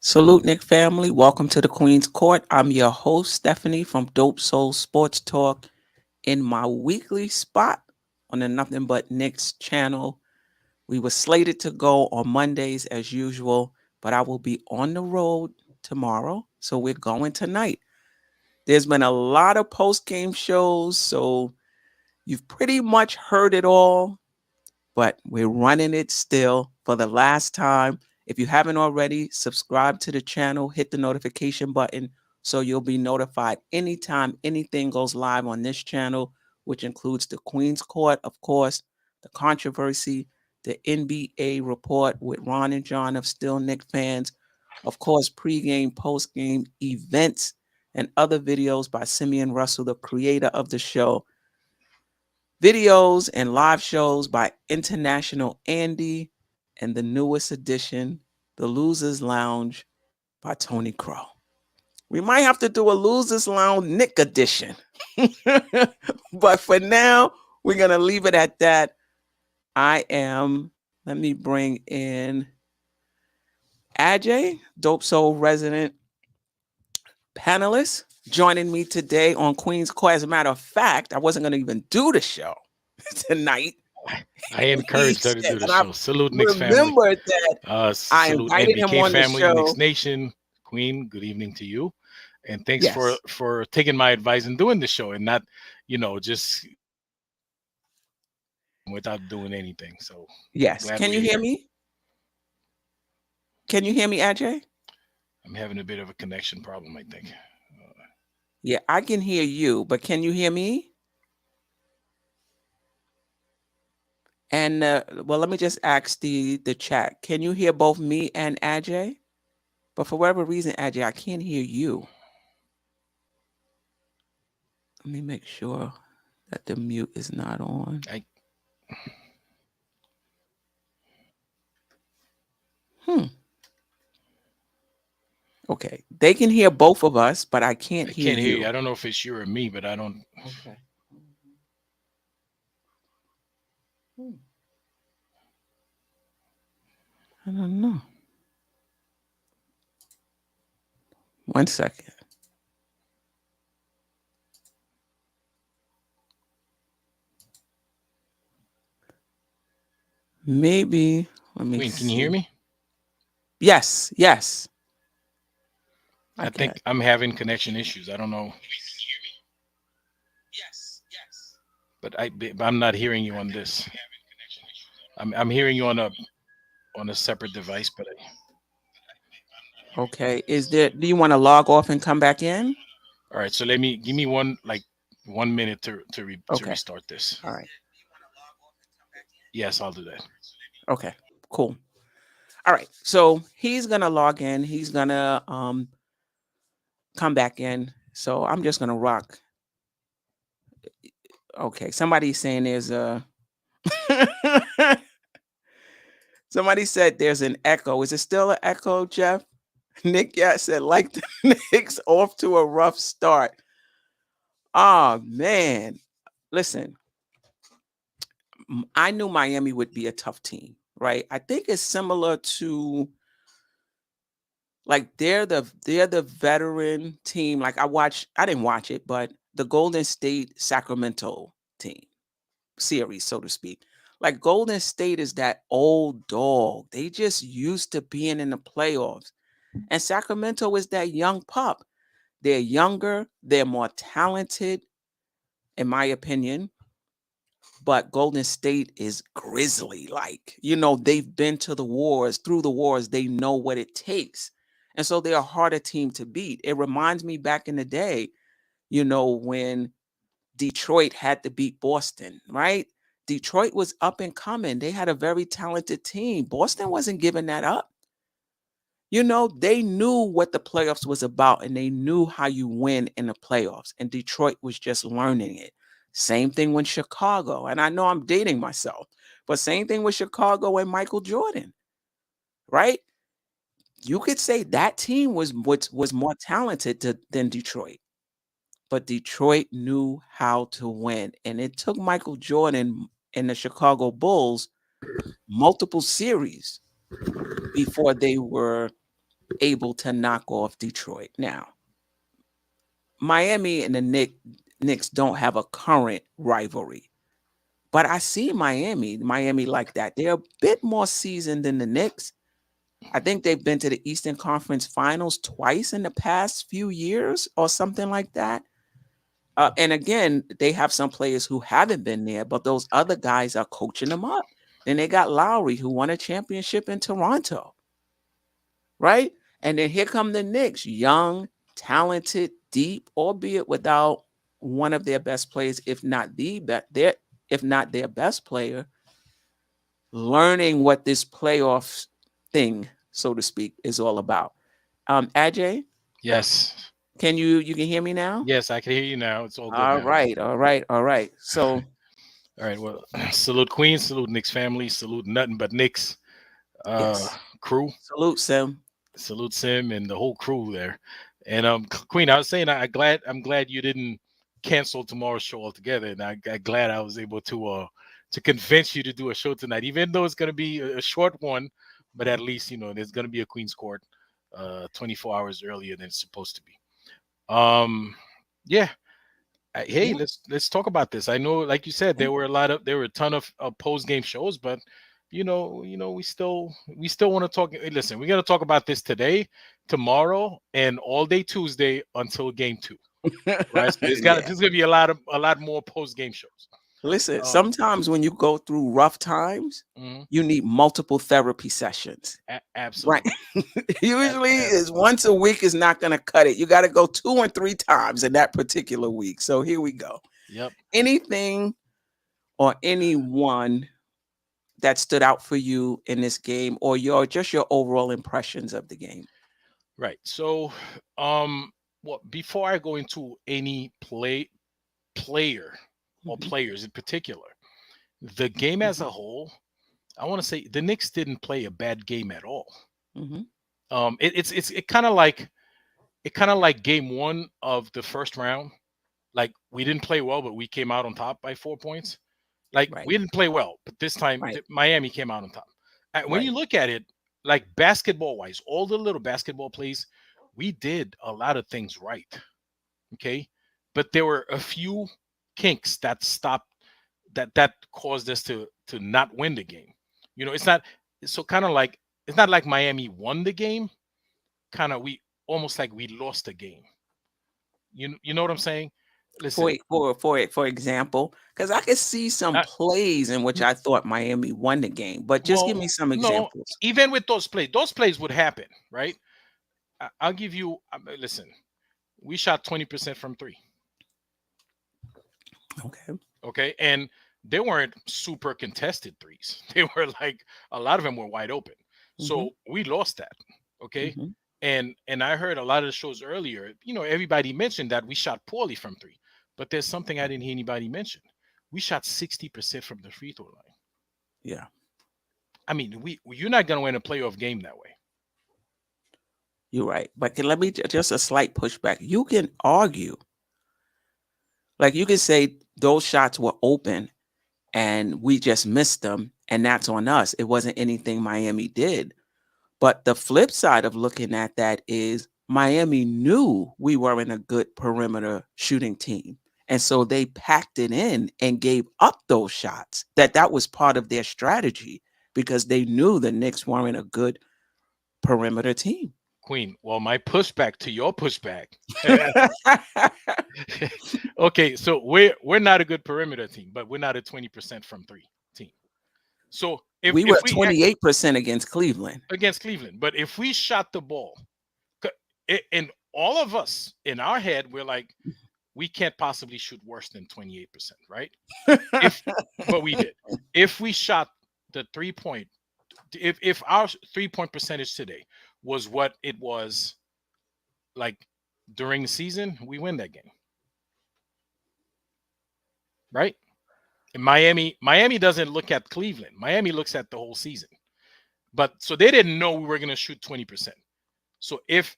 Salute, Nick family. Welcome to the Queen's Court. I'm your host, Stephanie from Dope Soul Sports Talk, in my weekly spot on the Nothing But Nick's channel. We were slated to go on Mondays as usual, but I will be on the road tomorrow, so we're going tonight. There's been a lot of post-game shows, so you've pretty much heard it all, but we're running it still for the last time. If you haven't already, subscribe to the channel, hit the notification button so you'll be notified anytime anything goes live on this channel, which includes the Queen's Court, of course, the controversy, the NBA report with Ron and John of Still Nick fans, of course, pregame, postgame events, and other videos by Simeon Russell, the creator of the show. Videos and live shows by International Andy, and the newest edition, The Losers Lounge by Tony Crow. We might have to do a Losers Lounge Nick edition. But for now, we're going to leave it at that. Let me bring in Ajay, Dope Soul resident panelist, joining me today on Queen's Court. As a matter of fact, I wasn't going to even do the show tonight. I encouraged her to do the show. Salute Nick's family. Remember that I salute invited him NBK on the family, show. Nick's Nation, Queen. Good evening to you, and thanks for taking my advice and doing the show, and not just without doing anything. So yes, can you hear me? Can you hear me, Ajay? I'm having a bit of a connection problem, I think. Yeah, I can hear you, but can you hear me? And well, let me just ask the chat. Can you hear both me and Ajay? But for whatever reason, Ajay, I can't hear you. Let me make sure that the mute is not on. Okay, they can hear both of us, but I can't hear you. I don't know if it's you or me, but I don't. Okay. I don't know. One second. Maybe. Let me Queen, see. can you hear me? Yes. I think I'm having connection issues. I don't know. Yes. But I'm not hearing you on this. I'm hearing you on a separate device, but Okay. Do you want to log off and come back in? All right. So give me 1 minute to restart this. All right. Yes, I'll do that. Okay. Cool. All right. So he's gonna log in. He's gonna come back in. So I'm just gonna rock. Okay. Somebody's saying there's a. Somebody said there's an echo. Is it still an echo, Jeff? Nick said, like the Knicks off to a rough start. Oh, man. Listen, I knew Miami would be a tough team, right? I think it's similar to, like, they're the veteran team. Like, I didn't watch it, but the Golden State Sacramento team series, so to speak. Like, Golden State is that old dog. They just used to being in the playoffs. And Sacramento is that young pup. They're younger. They're more talented, in my opinion. But Golden State is grizzly-like. They've been through the wars. They know what it takes. And so they're a harder team to beat. It reminds me back in the day, when Detroit had to beat Boston, right? Detroit was up and coming. They had a very talented team. Boston wasn't giving that up. They knew what the playoffs was about and they knew how you win in the playoffs. And Detroit was just learning it. Same thing with Chicago. And I know I'm dating myself, but same thing with Chicago and Michael Jordan, right? You could say that team was more talented than Detroit, but Detroit knew how to win. And it took Michael Jordan and the Chicago Bulls multiple series before they were able to knock off Detroit. Now, Miami and the Knicks don't have a current rivalry, but I see Miami like that. They're a bit more seasoned than the Knicks. I think they've been to the Eastern Conference Finals twice in the past few years or something like that. And again, they have some players who haven't been there, but those other guys are coaching them up. Then they got Lowry, who won a championship in Toronto, right? And then here come the Knicks, young, talented, deep, albeit without one of their best players, if not if not their best player, learning what this playoff thing, so to speak, is all about. Ajay, Yes. you can hear me now? Yes, I can hear you now. It's all good All now. right, all right, all right. So All right. Well, salute Queens, salute Nick's family, salute nothing but Nick's yes, crew, salute Sim. salute Sim and the whole crew there. And Queen, I was saying I'm glad you didn't cancel tomorrow's show altogether, and I'm glad I was able to convince you to do a show tonight, even though it's going to be a short one, but at least there's going to be a Queen's Court 24 hours earlier than it's supposed to be. Yeah. Hey, Yeah. let's talk about this. I know, like you said, there were a ton of post game shows, but we still want to talk. Listen, we're gonna talk about this today, tomorrow, and all day Tuesday until game 2. Right? So Yeah. there's gonna be a lot more post game shows. Listen, Um, sometimes when you go through rough times, mhm, you need multiple therapy sessions. Right. absolutely. Usually is Absolutely. once a week is not going to cut it. You got to go 2 or 3 times in that particular week. So here we go. Yep. Anything or anyone that stood out for you in this game or your overall impressions of the game? Right. So, before I go into any player or Mhm, players in particular, the game as mhm, a whole, I want to say the Knicks didn't play a bad game at all. mhm. It kind of like game 1 of the first round. Like, we didn't play well, but we came out on top by 4 points. Like, Right, we didn't play well, but this time right, Miami came out on top. When right. you look at it, like basketball wise, all the little basketball plays, we did a lot of things right. Okay, but there were a few kinks that stopped that caused us to not win the game. It's not so kind of like it's not like Miami won the game. Kind of we almost like we lost the game. You know what I'm saying? For Listen, for example, because I could see some I, plays in which I thought Miami won the game, but just give well, me some no, examples. even with those plays would happen, right? I'll give you. Listen, we shot 20% from three. Okay. Okay, and they weren't super contested threes. They were like a lot of them were wide open. Mhm, So we lost that. Okay, mhm. and I heard a lot of the shows earlier. Everybody mentioned that we shot poorly from three, but there's something I didn't hear anybody mention. We shot 60% from the free throw line. Yeah, I mean, you're not gonna win a playoff game that way. you're right. But let me just a slight pushback. You can argue, like you can say those shots were open and we just missed them, and that's on us. It wasn't anything Miami did. But the flip side of looking at that is Miami knew we weren't a good perimeter shooting team. And so they packed it in and gave up those shots. That was part of their strategy because they knew the Knicks weren't a good perimeter team. Queen. Well, my pushback to your pushback. Okay, so we're not a good perimeter team, but we're not a 20% from three team. So if We were if at we 28% against Cleveland. against Cleveland, but if we shot the ball, and all of us in our head, we're like, we can't possibly shoot worse than 28%, right? If But we did. If we shot the 3 point, if our 3 point percentage today was what it was like during the season, we win that game, right? And Miami doesn't look at Cleveland. Miami looks at the whole season. But so they didn't know we were going to shoot 20%. So if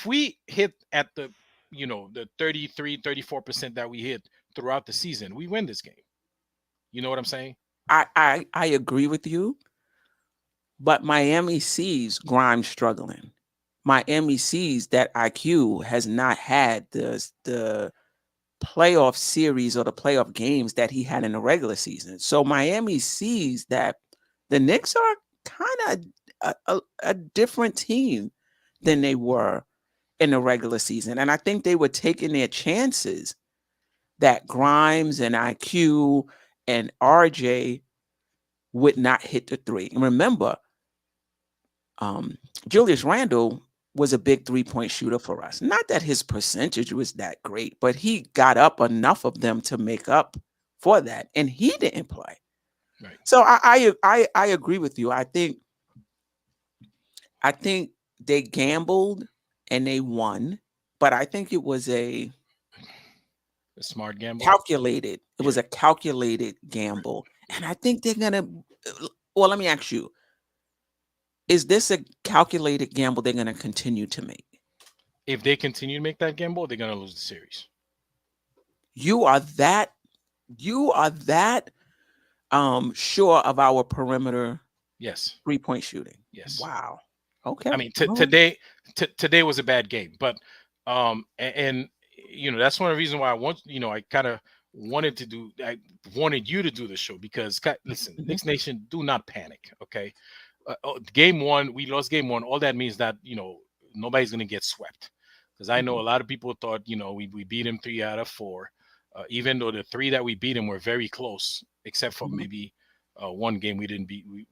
we hit at the 33, 34% that we hit throughout the season, we win this game. You know what I'm saying? I agree with you, but Miami sees Grimes struggling. Miami sees that IQ has not had the playoff series or the playoff games that he had in the regular season. So Miami sees that the Knicks are kind of a different team than they were in the regular season. And I think they were taking their chances that Grimes and IQ and RJ would not hit the three. And remember, um, Julius Randle was a big 3-point shooter for us. Not that his percentage was that great, but he got up enough of them to make up for that, and he didn't play. Right. So I agree with you. I think they gambled and they won, but I think it was a smart gamble. calculated. It was Yeah. a calculated gamble, and I think they're gonna. Well, let me ask you: is this a calculated gamble they're gonna continue to make? If they continue to make that gamble, they're gonna lose the series. You are that. You are that sure of our perimeter Yes. 3-point shooting. Yes. Wow. Okay. I mean, All right. today was a bad game, but and that's one of the reasons why I kind of I wanted you to do the show because listen, Mhm. Knicks Nation, do not panic, okay? Game one, we lost game one. All that means that nobody's gonna get swept, because I know Mhm. a lot of people thought we beat him 3 out of 4, even though the 3 that we beat him were very close, except for Mhm. maybe one game we didn't beat. We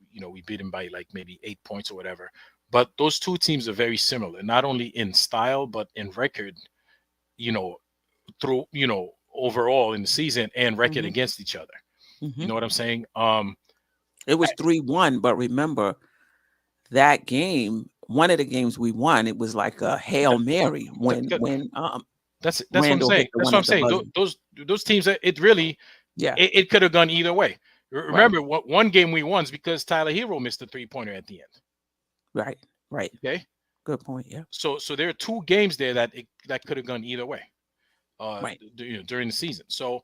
beat him by like maybe 8 points or whatever. But those two teams are very similar, not only in style but in record. You know, through overall in the season and record Mhm. against each other. You Mhm. know what I'm saying? It was 3-1, but remember that game, one of the games we won, it was like a Hail That, Mary when that, that's what I'm Randall saying. hit the That's one what I'm at the saying. buzzer. Those teams, it really Yeah, it could have gone either way. right, Remember, one game we won is because Tyler Hero missed a 3-pointer at the end. right, right. Okay, Good point. Yeah, so there are 2 games there that could have gone either way. right. During the season. So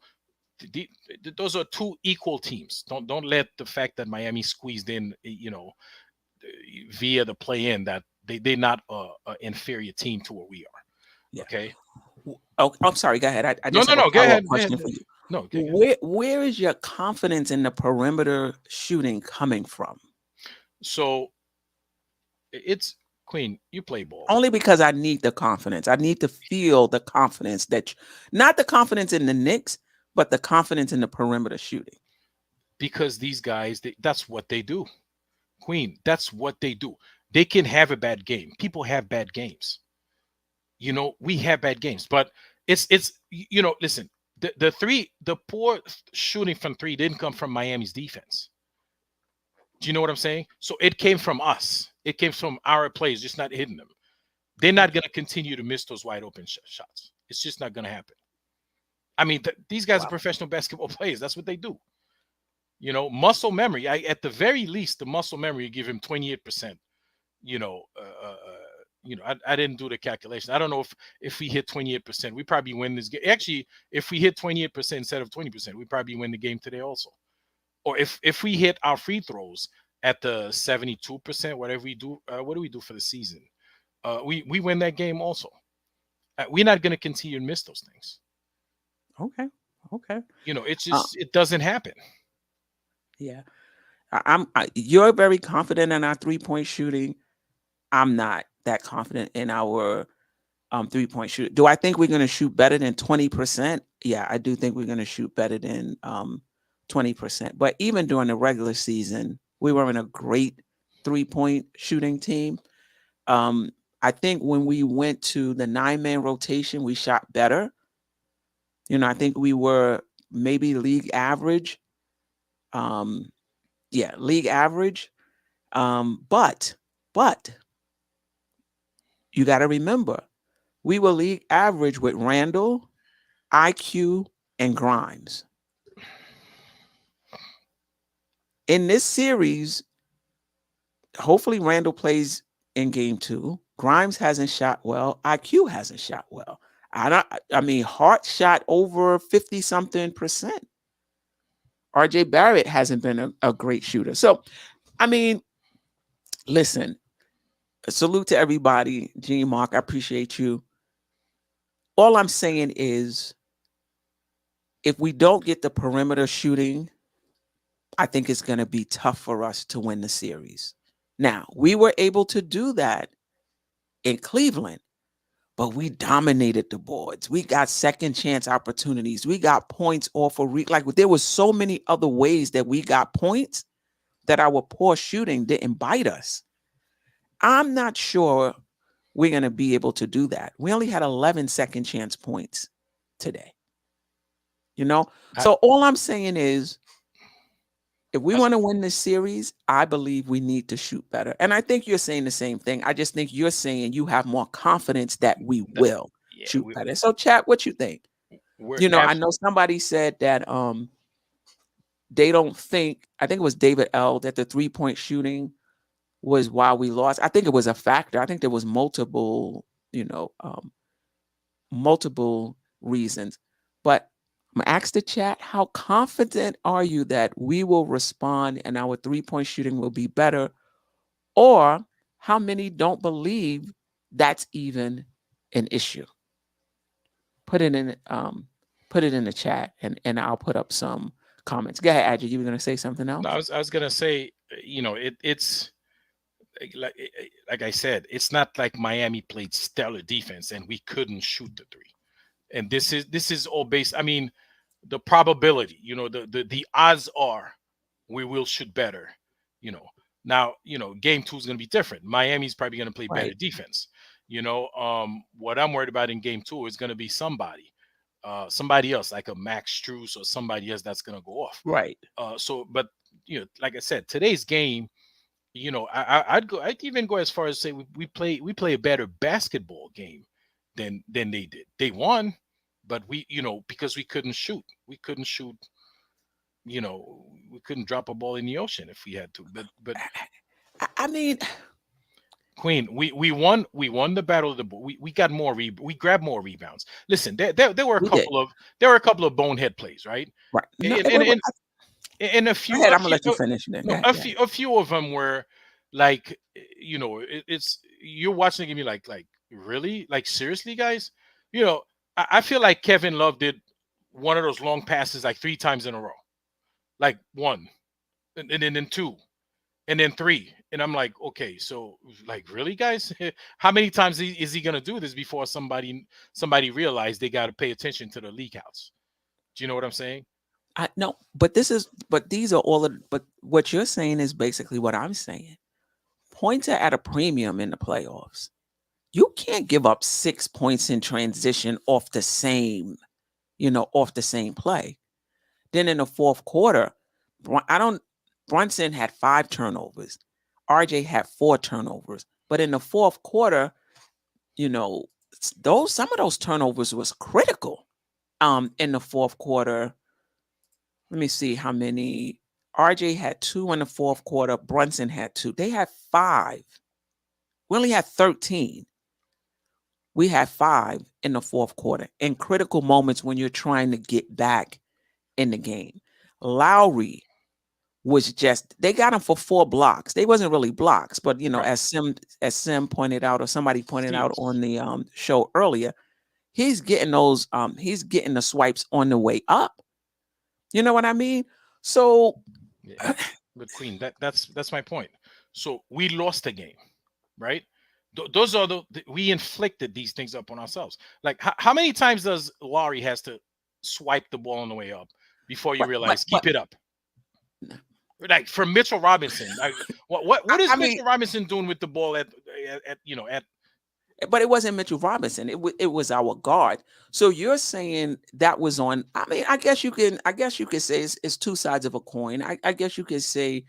the, those are 2 equal teams. Don't let the fact that Miami squeezed in, via the play-in, that they're not a inferior team to what we are. Yeah. Okay. Oh, I'm sorry. Go ahead. I No, just no, have a no. Go follow up ahead. Go ahead. question for you. No. Okay. Go ahead. Where is your confidence in the perimeter shooting coming from? So it's Queen. You play ball Only because I need the confidence. I need to feel the confidence not the confidence in the Knicks, but the confidence in the perimeter shooting. because these guys, that's what they do. Queen. That's what they do. They can have a bad game. People have bad games. We have bad games, but listen, the poor shooting from 3 didn't come from Miami's defense. Do you know what I'm saying? So it came from us. It came from our players just not hitting them. They're not Okay. going to continue to miss those wide open shots. It's just not going to happen. I mean, these guys are Wow. professional basketball players. That's what they do. Muscle memory. At the very least, the muscle memory, give him 28%. you know, uh, uh, uh, I didn't do the calculation. I don't know if we hit 28%, we probably win this game. Actually, if we hit 28% instead of 20%, we probably win the game today also. Or if we hit our free throws at the 72%, whatever we do, what do we do for the season? We win that game also. We're not going to continue to miss those things. Okay. Okay. It's Uh, just, it doesn't happen. yeah. You're very confident in our 3-point shooting. I'm not that confident in our 3-point shoot. Do I think we're going to shoot better than 20%? Yeah, I do think we're going to shoot better than 20%. But even during the regular season, we were in a great 3-point shooting team. Um, I think when we went to the 9-man rotation, we shot better. I think we were maybe league average. Um, yeah, league average. But you got to remember, we were league average with Randall, IQ, and Grimes. In this series, hopefully Randall plays in game 2. Grimes hasn't shot well. IQ hasn't shot well. I mean, Hart shot over 50 something percent. RJ Barrett hasn't been a great shooter. So, I mean, listen, salute to everybody. Gene Mark, I appreciate you. All I'm saying is if we don't get the perimeter shooting, I think it's going to be tough for us to win the series. Now, we were able to do that in Cleveland, but we dominated the boards. We got second chance opportunities. We got points off of like there was so many other ways that we got points that our poor shooting didn't bite us. I'm not sure we're going to be able to do that. We only had 11 second chance points today. I, So all I'm saying is if we I, want to win this series, I believe we need to shoot better. And I think you're saying the same thing. I just think you're saying you have more confidence that we that, will yeah, shoot better. So chat, what you think? we're I know somebody said that they don't think, I think it was David L, that the 3-point shooting was why we lost. I think it was a factor. I think there was multiple reasons. But I'm gonna ask the chat, how confident are you that we will respond and our 3-point shooting will be better? Or how many don't believe that's even an issue? Put it in the chat and I'll put up some comments. Go ahead, Adji. You were gonna say something no, else? I was gonna say, it's like I said, it's not like Miami played stellar defense and we couldn't shoot the three. And this is all based. I mean, the probability, the odds are we will shoot better. You know, now game two is going to be different. Miami's probably going to play better Right. defense. What I'm worried about in game two is going to be somebody else like a Max Strus or somebody else that's going to go off. Right. But like I said, today's game, I'd even go as far as say we play a better basketball game than they did. They won, but because we couldn't shoot. We couldn't drop a ball in the ocean if we had to. But I mean, Queen, we won the battle of the ball. We got we grabbed more rebounds. Listen, there were a we did. couple of bonehead plays, right? Right. No, And and, and, and a go few ahead. a I'm gonna few let you finish then. Go no ahead. Go ahead. a few of them were like, it's you're watching it, me like really, like seriously, guys. I feel like Kevin Love did one of those long passes like 3 times in a row, like one, and then two, and then three, and I'm like, okay, so like really, guys, how many times is he gonna do this before somebody realize they got to pay attention to the league house? Do you know what I'm saying? I no, but these are all of, but what you're saying is basically what I'm saying. Points are at a premium in the playoffs. You can't give up 6 points in transition off the same play. Then in the fourth quarter, I don't. Brunson had 5 turnovers. RJ had 4 turnovers. But in the fourth quarter, you know, some of those turnovers was critical. In the fourth quarter, let me see how many. RJ had 2 in the fourth quarter. Brunson had 2. They had 5. We only had 13. We had 5 in the fourth quarter in critical moments when you're trying to get back in the game. Lowry was just, they got him for 4 blocks. They wasn't really blocks, but Right. as Sim pointed out, or somebody pointed out Steals. on the show earlier, he's getting the swipes on the way up. You know what I mean? So Yeah. But Queen, that's my point. So we lost the game, right? Those are we inflicted these things up on ourselves. Like how many times does Laurie has to swipe the ball on the way up before you realize but keep it up? Like for Mitchell Robinson, like, what is I mean, Mitchell Robinson doing with the ball at but it wasn't Mitchell Robinson. It was our guard. So you're saying that was on. I mean, I guess you can. I guess you could say it's two sides of a coin. I guess you could say,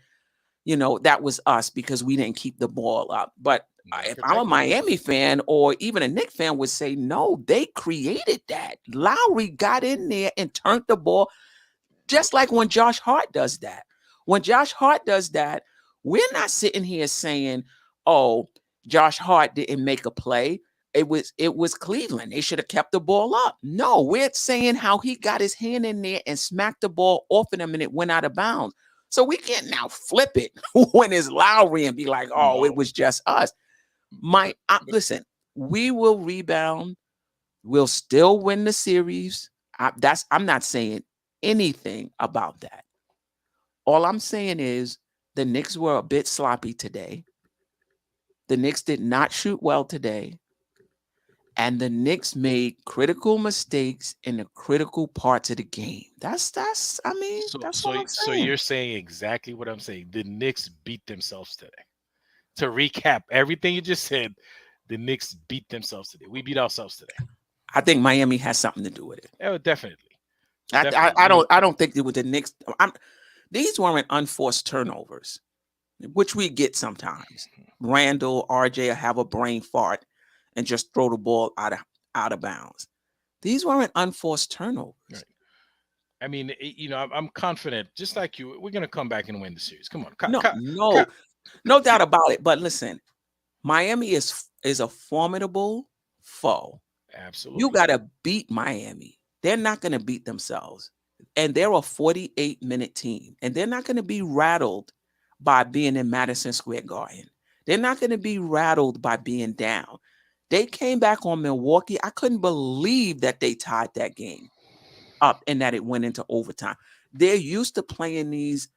that was us because we didn't keep the ball up. But We didn't if I'm a protect it. Miami fan or even a Knicks fan would say, no, they created that. Lowry got in there and turned the ball, just like when Josh Hart does that. When Josh Hart does that, we're not sitting here saying, "Oh, Josh Hart didn't make a play. It was Cleveland. They should have kept the ball up." No, we're saying how he got his hand in there and smacked the ball off of him and it went out of bounds. So we can't now flip it when it's Lowry and be like, "Oh, it No, was just us." but, but Listen, we will rebound. We'll still win the series. I'm not saying anything about that. All I'm saying is the Knicks were a bit sloppy today. The Knicks did not shoot well today. And the Knicks made critical mistakes in the critical parts of the game. That's all I'm so saying. you're saying exactly what I'm saying. The Knicks beat themselves today. To recap everything you just said, the Knicks beat themselves today. We beat ourselves today. I think Miami has something to do with it. Oh, definitely, I, I, definitely. I don't I don't think it was the Knicks. These weren't unforced turnovers, which we get sometimes. Randall, RJ will have a brain fart and just throw the ball out of bounds. These weren't unforced turnovers. Right. I mean, I'm confident. Just like you, we're gonna come back and win the series. Come on, No, no, no doubt about it. But listen, Miami is a formidable foe. You absolutely. got to beat Miami. They're not going to beat themselves. And they're a 48-minute team. And they're not going to be rattled by being in Madison Square Garden. They're not going to be rattled by being down. They came back on Milwaukee. I couldn't believe that they tied that game up and that it went into overtime. They're used to playing these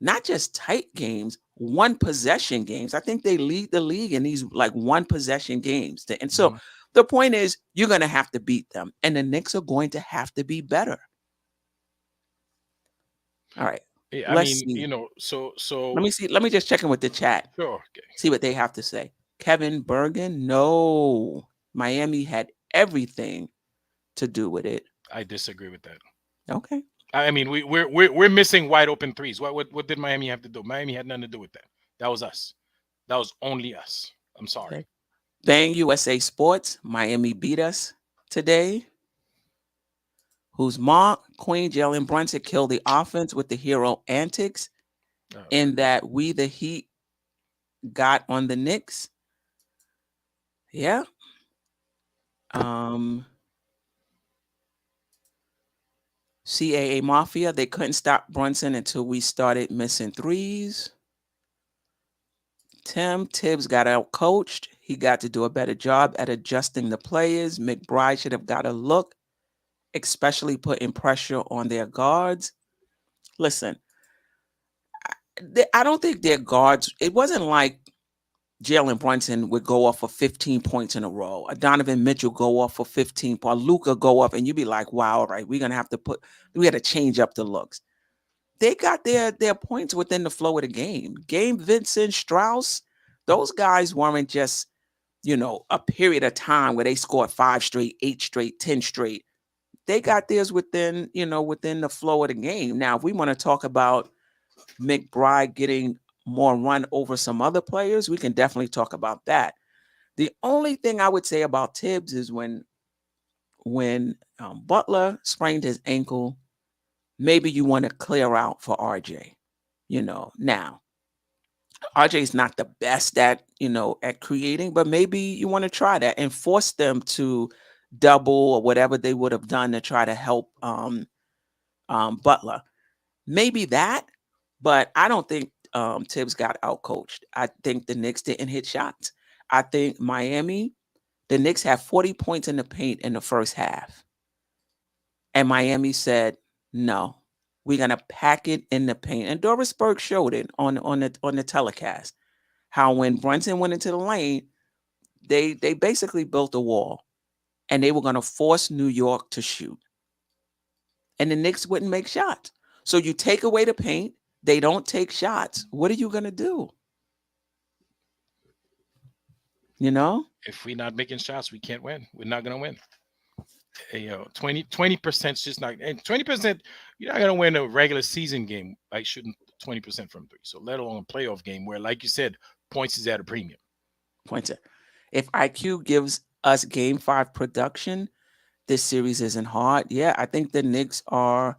not just tight games, one possession games. I think they lead the league in these like one possession games. And so Mhm. the point is, you're going to have to beat them, and the Knicks are going to have to be better. All right. Yeah, I Let's mean, see. Let so me see. Let me just check in with the chat, sure. Okay. see what they have to say. Kevin Bergen, no. Miami had everything to do with it. I disagree with that. Okay. I mean, we're missing wide open threes. What did Miami have to do? Miami had nothing to do with that. That was us. That was only us. I'm sorry. Okay. Bang USA Sports, Miami beat us today. Whose mom, Queen Jalen Brunson, killed the offense with the hero antics, Oh, and that we, the Heat, got on the Knicks. Yeah. Um, CAA Mafia, they couldn't stop Brunson until we started missing threes. Tim Tibbs got out coached. He got to do a better job at adjusting the players. McBride should have got a look, especially putting pressure on their guards. Listen, I don't think their guards, it wasn't like Jalen Brunson would go off for 15 points in a row. A Donovan Mitchell go off for 15 points. Luca go off, and you'd be like, wow, all right, we're gonna have to we got to change up the looks. They got their points within the flow of the game. Game Vincent, Strauss, those guys weren't just, a period of time where they scored 5 straight, 8 straight, 10 straight. They got theirs within the flow of the game. Now, if we want to talk about McBride getting more run over some other players, we can definitely talk about that. The only thing I would say about Tibbs is when Butler sprained his ankle, maybe you want to clear out for RJ. Now RJ is not the best at creating, but maybe you want to try that and force them to double or whatever they would have done to try to help Butler. Maybe that, but I don't think Tibbs got outcoached. I think the Knicks didn't hit shots. I think the Knicks had 40 points in the paint in the first half. And Miami said, no, we're gonna pack it in the paint. And Doris Burke showed it on the telecast. How when Brunson went into the lane, they basically built a wall and they were gonna force New York to shoot. And the Knicks wouldn't make shots. So you take away the paint, they don't take shots. What are you gonna do? You know, If we're not making shots, we can't win. We're not gonna win. 20% is just not, and 20%, you're not gonna win a regular season game by shooting 20% from three. So let alone a playoff game where, like you said, points is at a premium. points. If IQ gives us Game Five production, this series isn't hard. Yeah, I think the Knicks are,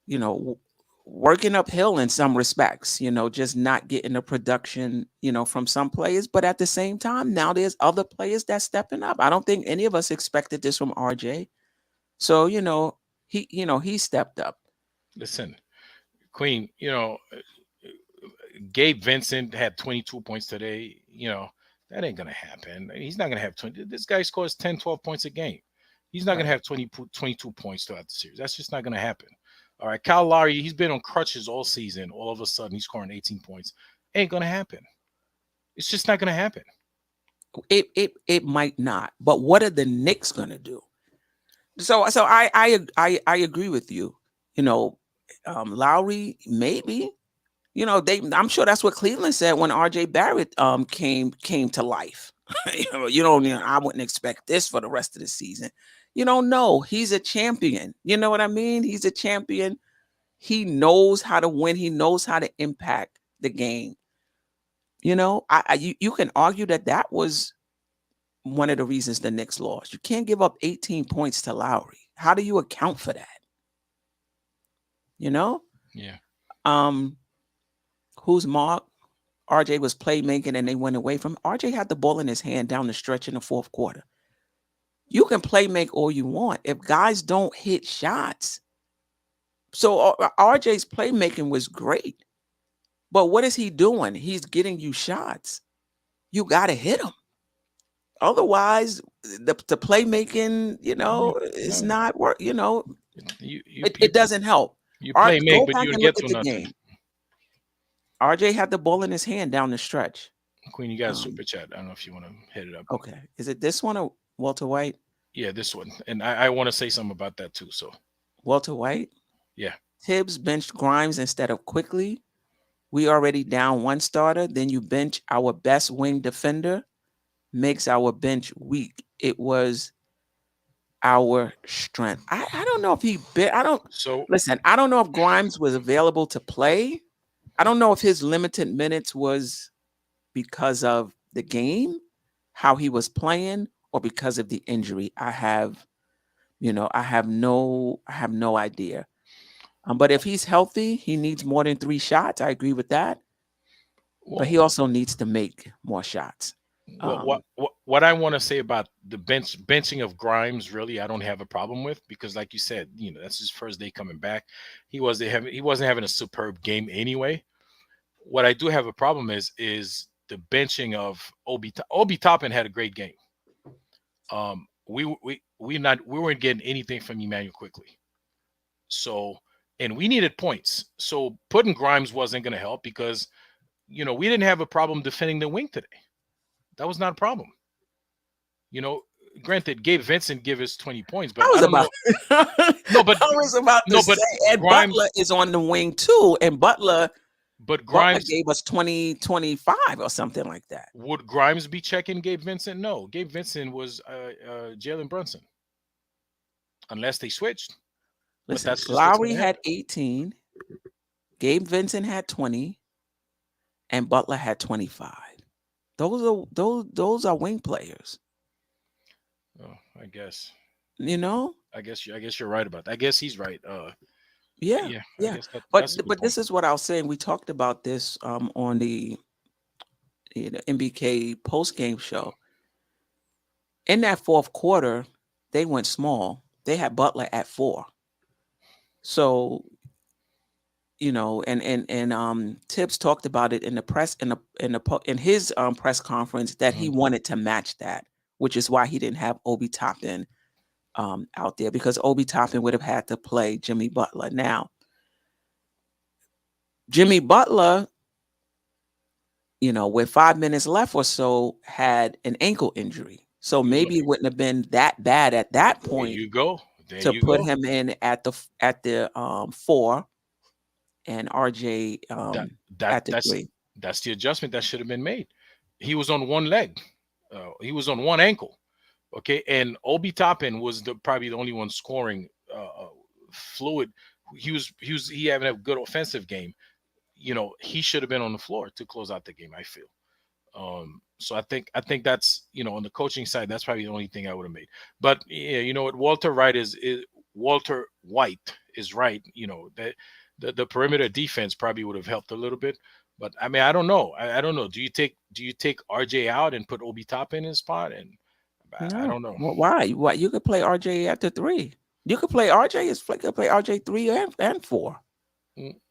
you know, working uphill in some respects, just not getting the production, from some players. But at the same time, now there's other players that's stepping up. I don't think any of us expected this from RJ. So, he stepped up. Listen, Queen, Gabe Vincent had 22 points today. That ain't gonna happen. He's not gonna have 20. This guy scores 10, 12 points a game. He's not gonna Right. have 22 points throughout the series. That's just not gonna happen. All right, Kyle Lowry, he's been on crutches all season. All of a sudden, he's scoring 18 points. Ain't gonna happen. It's just not gonna happen. It might not. But what are the Knicks gonna do? So I agree with you. You know, Lowry maybe. I'm sure that's what Cleveland said when RJ Barrett came to life. I wouldn't expect this for the rest of the season. You don't know. He's a champion. You know what I mean? He's a champion. He knows how to win. He knows how to impact the game. You can argue that was one of the reasons the Knicks lost. You can't give up 18 points to Lowry. How do you account for that? You know? Yeah. Um, who's Mark? RJ was playmaking and they went away from RJ had the ball in his hand down the stretch in the fourth quarter. You can play make all you want. If guys don't hit shots. So RJ's playmaking was great. But what is he doing? He's getting you shots. You got to hit him. Otherwise, the playmaking, No, is no. not work. You you you, It doesn't help. you Art, play make, go but back you don't and look get at to the nothing. game. RJ had the ball in his hand down the stretch. Queen, you got a Um, super chat. I don't know if you want to hit it up. okay. Is it this one or Walter White? Yeah, this one. And I want to say something about that too. So Walter White? yeah. Tibbs benched Grimes instead of Quickly. We already down one starter. Then you bench our best wing defender. Makes our bench weak. It was our strength. I don't know if I don't So listen. I don't know if Grimes was available to play. I don't know if his limited minutes was because of the game, how he was playing, or because of the injury. I have no idea. But if he's healthy, he needs more than 3 shots. I agree with that. But well, he also needs to make more shots. what I want to say about the benching of Grimes, really, I don't have a problem with, because, like you said, that's his first day coming back. He wasn't having a superb game anyway. What I do have a problem is the benching of Obi Toppin had a great game. We weren't getting anything from Emmanuel quickly. So, and we needed points. So putting Grimes wasn't going to help, because we didn't have a problem defending the wing today. That was not a problem. You know, Granted, Gabe Vincent give us 20 points, I but I was don't about know. No, I was about to say, and Butler Grimes, is on the wing too. And but Butler Grimes gave us 20, 25 or something like that. would Grimes be checking Gabe Vincent? No, Gabe Vincent was Jalen Brunson, unless they switched. But Listen, that's just what's going Lowry to happen. had 18, Gabe Vincent had 20, and Butler had 25. Those are wing players, Oh, I guess. you know? I guess you're right about that. I guess he's right. Yeah, Yeah, I yeah. guess But that's a good but point. this is what I was saying. We talked about this on the MBK post game show. In that fourth quarter, they went small. They had Butler at 4. So, Tibbs talked about it in the press in his press conference that he Mhm. wanted to match that, which is why he didn't have Obi Toppin out there, because Obi Toppin would have had to play Jimmy Butler. Now, Jimmy Butler, with 5 minutes left or so, had an ankle injury. So maybe it wouldn't have been that bad at that There point you go. There to you put go. him in at the 4 and RJ That that at the that's 3. that's the adjustment that should have been made. he was on one leg. He was on one ankle. Okay, and Obi Toppin was probably the only one scoring fluid. He having a good offensive game. He should have been on the floor to close out the game, I feel. So I think that's, on the coaching side, that's probably the only thing I would have made. But yeah, you know what, Walter White is right. That the perimeter defense probably would have helped a little bit. But I mean, I don't know. I don't know. Do you take RJ out and put Obi Top in his spot? And I No. don't know. Well, why? Why you could play RJ at the three? You could play RJ as could play RJ 3 and 4.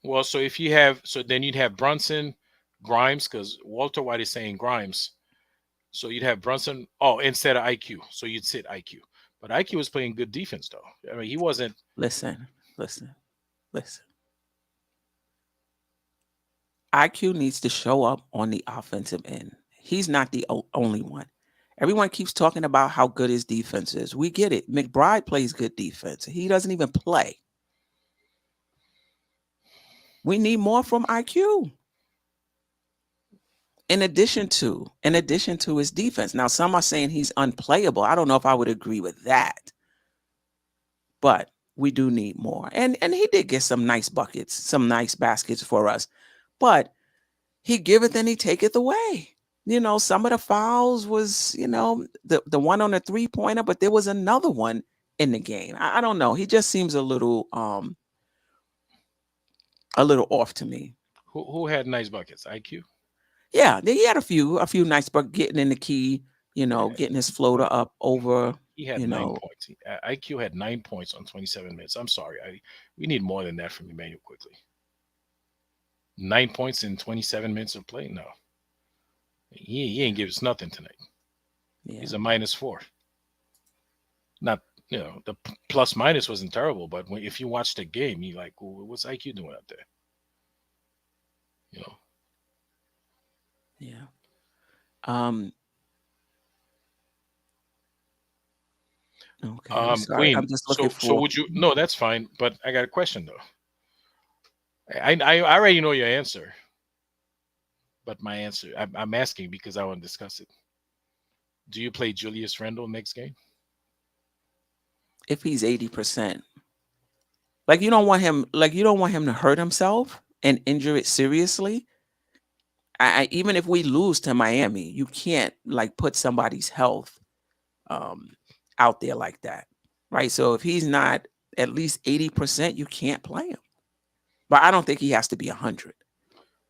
Well, so then you'd have Brunson, Grimes, because Walter White is saying Grimes. So you'd have Brunson, instead of IQ. So you'd sit IQ. But IQ was playing good defense, though. I mean, he wasn't. Listen, listen, listen. IQ needs to show up on the offensive end. He's not the only one. Everyone keeps talking about how good his defense is. We get it. McBride plays good defense. He doesn't even play. We need more from IQ. In addition to his defense. Now, some are saying he's unplayable. I don't know if I would agree with that. But we do need more. And he did get some nice buckets, some nice baskets for us. But he giveth and he taketh away. Some of the fouls was, the one on the 3-pointer, but there was another one in the game. I don't know. He just seems a little off to me. Who had nice buckets? IQ. Yeah, he had a few nice buckets getting in the key, getting his floater up over, He had 9 points. IQ had 9 points on 27 minutes. I'm sorry. We need more than that from Emmanuel quickly. 9 points in 27 minutes of play? No. He ain't give us nothing tonight. Yeah. He's a -4. Not, the plus minus wasn't terrible, but if you watch the game, you like, well, what's IQ doing out there? Yeah. Okay, I'm sorry. I'm Queen. just looking So for. would you? No, that's fine. But I got a question though. I already know your answer, but my answer, I'm asking because I want to discuss it. Do you play Julius Randle next game? If he's 80%. Like you don't want him to hurt himself and injure it seriously. Even if we lose to Miami, you can't like put somebody's health out there like that. Right? So if he's not at least 80%, you can't play him. But I don't think he has to be 100.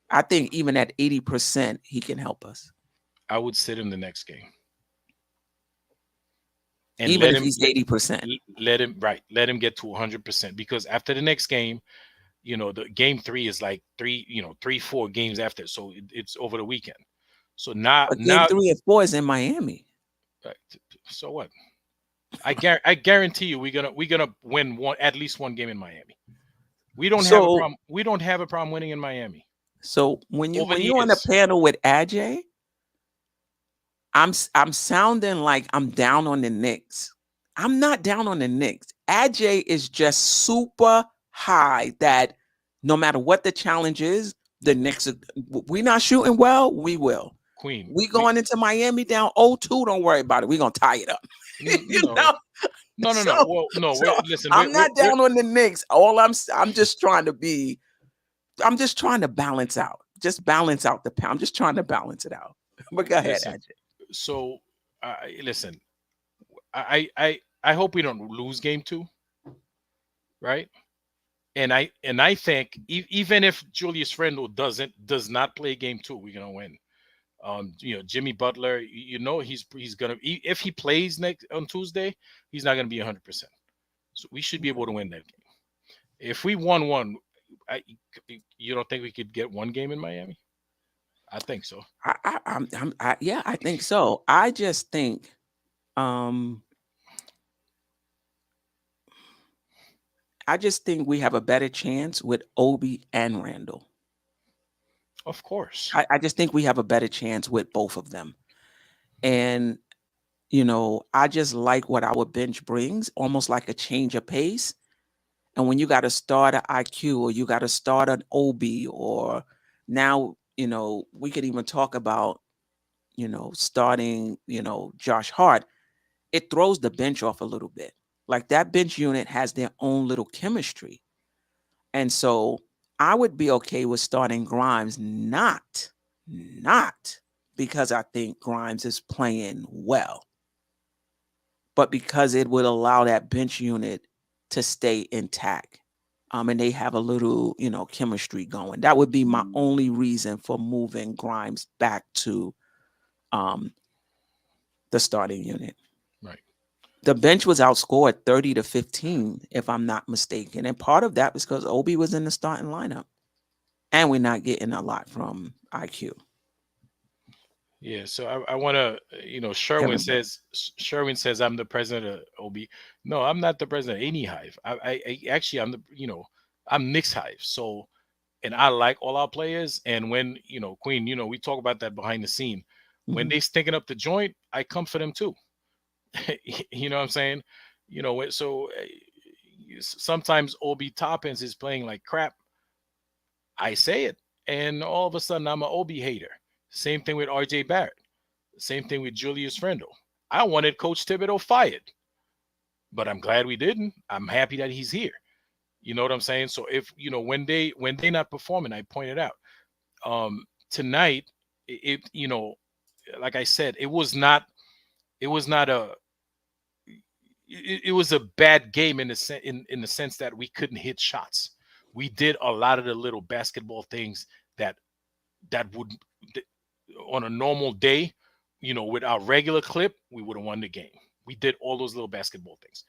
I think even at 80%, he can help us. I would sit him the next game and Even if he's 80%. let him get to 100%, because after the next game, the game 3 is like 4 games after, so it's over the weekend. So But game 3 and 4 is in Miami. So what? I guarantee you we're gonna win at least one game in Miami. We don't have a problem. We don't have a problem winning in Miami. So when you're on the panel with Ajay, I'm sounding like I'm down on the Knicks. I'm not down on the Knicks. Ajay is just super high that no matter what the challenge is, the Knicks we're not shooting well, we will. Queen. We going into Miami down 0-2, don't worry about it. We're gonna tie it up. No. Well, no. Listen, I'm not down on the Knicks. I'm just trying to balance out. Just balance out the pound. I'm just trying to balance it out. But go ahead, Ajay. So, listen, I hope we don't lose game 2, right? And I think even if Julius Randle does not play game 2, we're gonna win. Jimmy Butler, he's gonna, if he plays next on Tuesday, he's not gonna be 100%. So we should be able to win that game. If we won one, you don't think we could get one game in Miami? I think so. Yeah, I think so. I just think, we have a better chance with Obi and Randall. Of course. I just think we have a better chance with both of them. And, I just like what our bench brings, almost like a change of pace. And when you got to start an IQ or you got to start an OB, or now, we could even talk about starting, Josh Hart, it throws the bench off a little bit. Like that bench unit has their own little chemistry. And so I would be okay with starting Grimes, not because I think Grimes is playing well, but because it would allow that bench unit to stay intact. And they have a little, chemistry going. That would be my only reason for moving Grimes back to um, the starting unit. Right. The bench was outscored 30-15, if I'm not mistaken. And part of that was because Obi was in the starting lineup. And we're not getting a lot from IQ. Yeah, so I want to, Sherwin Kevin, says I'm the president of OB. No, I'm not the president of any hive. I actually I'm the, I'm Nick's hive. So, and I like all our players. And when Queen, we talk about that behind the scene. When mhm. they stinking up the joint, I come for them too. You know what I'm saying? So sometimes OB Toppins is playing like crap. I say it, and all of a sudden I'm an OB hater. Same thing with RJ Barrett. Same thing with Julius Randle. I wanted Coach Thibodeau fired, but I'm glad we didn't. I'm happy that he's here. You know what I'm saying? So if when they not performing, I pointed out tonight. Like I said, it was not it was a bad game in the sense that we couldn't hit shots. We did a lot of the little basketball things that that would on a normal day, with our regular clip, we would have won the game. We did all those little basketball things.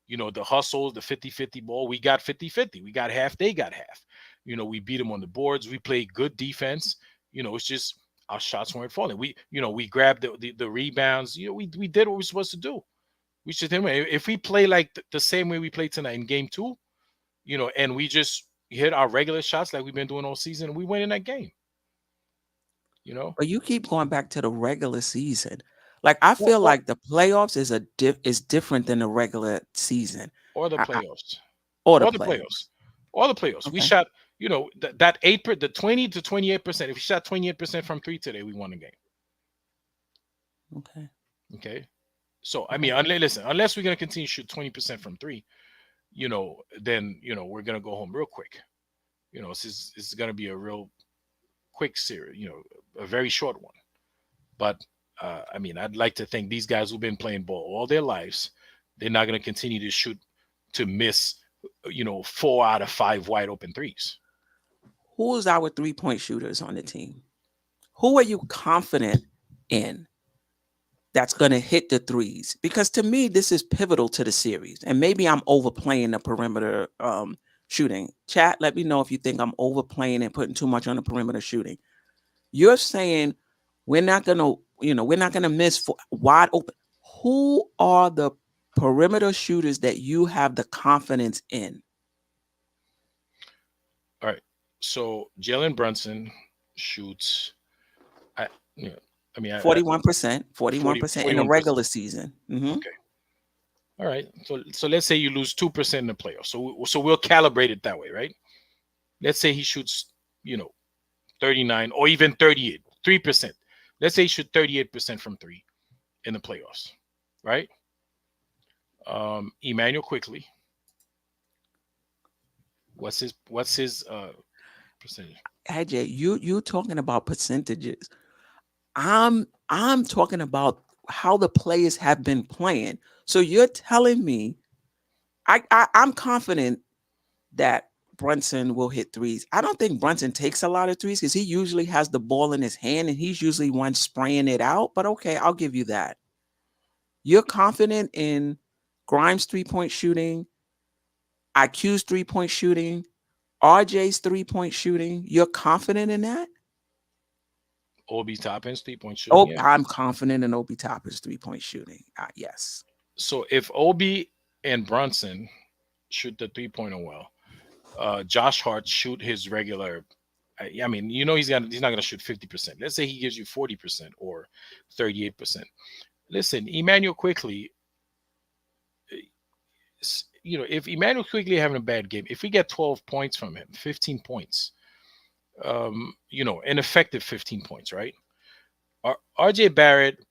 The hustles, the 50-50 ball, we got 50-50. We got half, they got half. We beat them on the boards. We played good defense. It's just our shots weren't falling. We grabbed the rebounds. We did what we were supposed to do. We should if we play like the same way we played tonight in game two, and we just hit our regular shots like we've been doing all season, we win in that game. You know, But you keep going back to the regular season. Like I or feel or, like the playoffs is different than the regular season. or the I, playoffs, or the or the playoffs. playoffs, or the playoffs. We Okay. shot, that the 20 to 28%. If we shot 28% from three today, we won the game. Okay. Okay. So I mean, Okay. unless we're gonna continue to shoot 20% from three, then we're gonna go home real quick. This is gonna be a real quick series. A very short one. But I mean, I'd like to think these guys who've been playing ball all their lives, they're not going to continue to shoot to miss, 4 out of 5 wide open threes. Who is our 3-point shooters on the team? Who are you confident in that's going to hit the threes? Because to me, this is pivotal to the series. And maybe I'm overplaying the perimeter shooting. Chat, let me know if you think I'm overplaying and putting too much on the perimeter shooting. You're saying we're not gonna miss for wide open. Who are the perimeter shooters that you have the confidence in? All right. So Jalen Brunson shoots. I, you know, I mean, 41%, 40, 41% in the 41%. regular season. Okay. All right. So let's say you lose 2% in the playoffs. So we'll calibrate it that way, right? Let's say he shoots, 39 or even 38, 3%. Let's say he shoots 38% from three in the playoffs, right? Emmanuel quickly. What's his percentage? AJ, you talking about percentages. I'm talking about how the players have been playing. So you're telling me I'm confident that Brunson will hit threes. I don't think Brunson takes a lot of threes because he usually has the ball in his hand and he's usually one spraying it out. But okay, I'll give you that. You're confident in Grimes' 3-point shooting, IQ's 3-point shooting, RJ's 3-point shooting. You're confident in that? Obi Toppin's 3-point shooting, Oh, yeah. I'm confident in Obi Toppin's 3-point shooting. Yes. So if Obi and Brunson shoot the 3-pointer well, Josh Hart shoot his regular. I mean, he's not gonna shoot 50%. Let's say he gives you 40% or 38%. Listen, Emmanuel quickly. If Emmanuel quickly having a bad game, if we get 12 points from him, 15 points, an effective 15 points, right? RJ Barrett,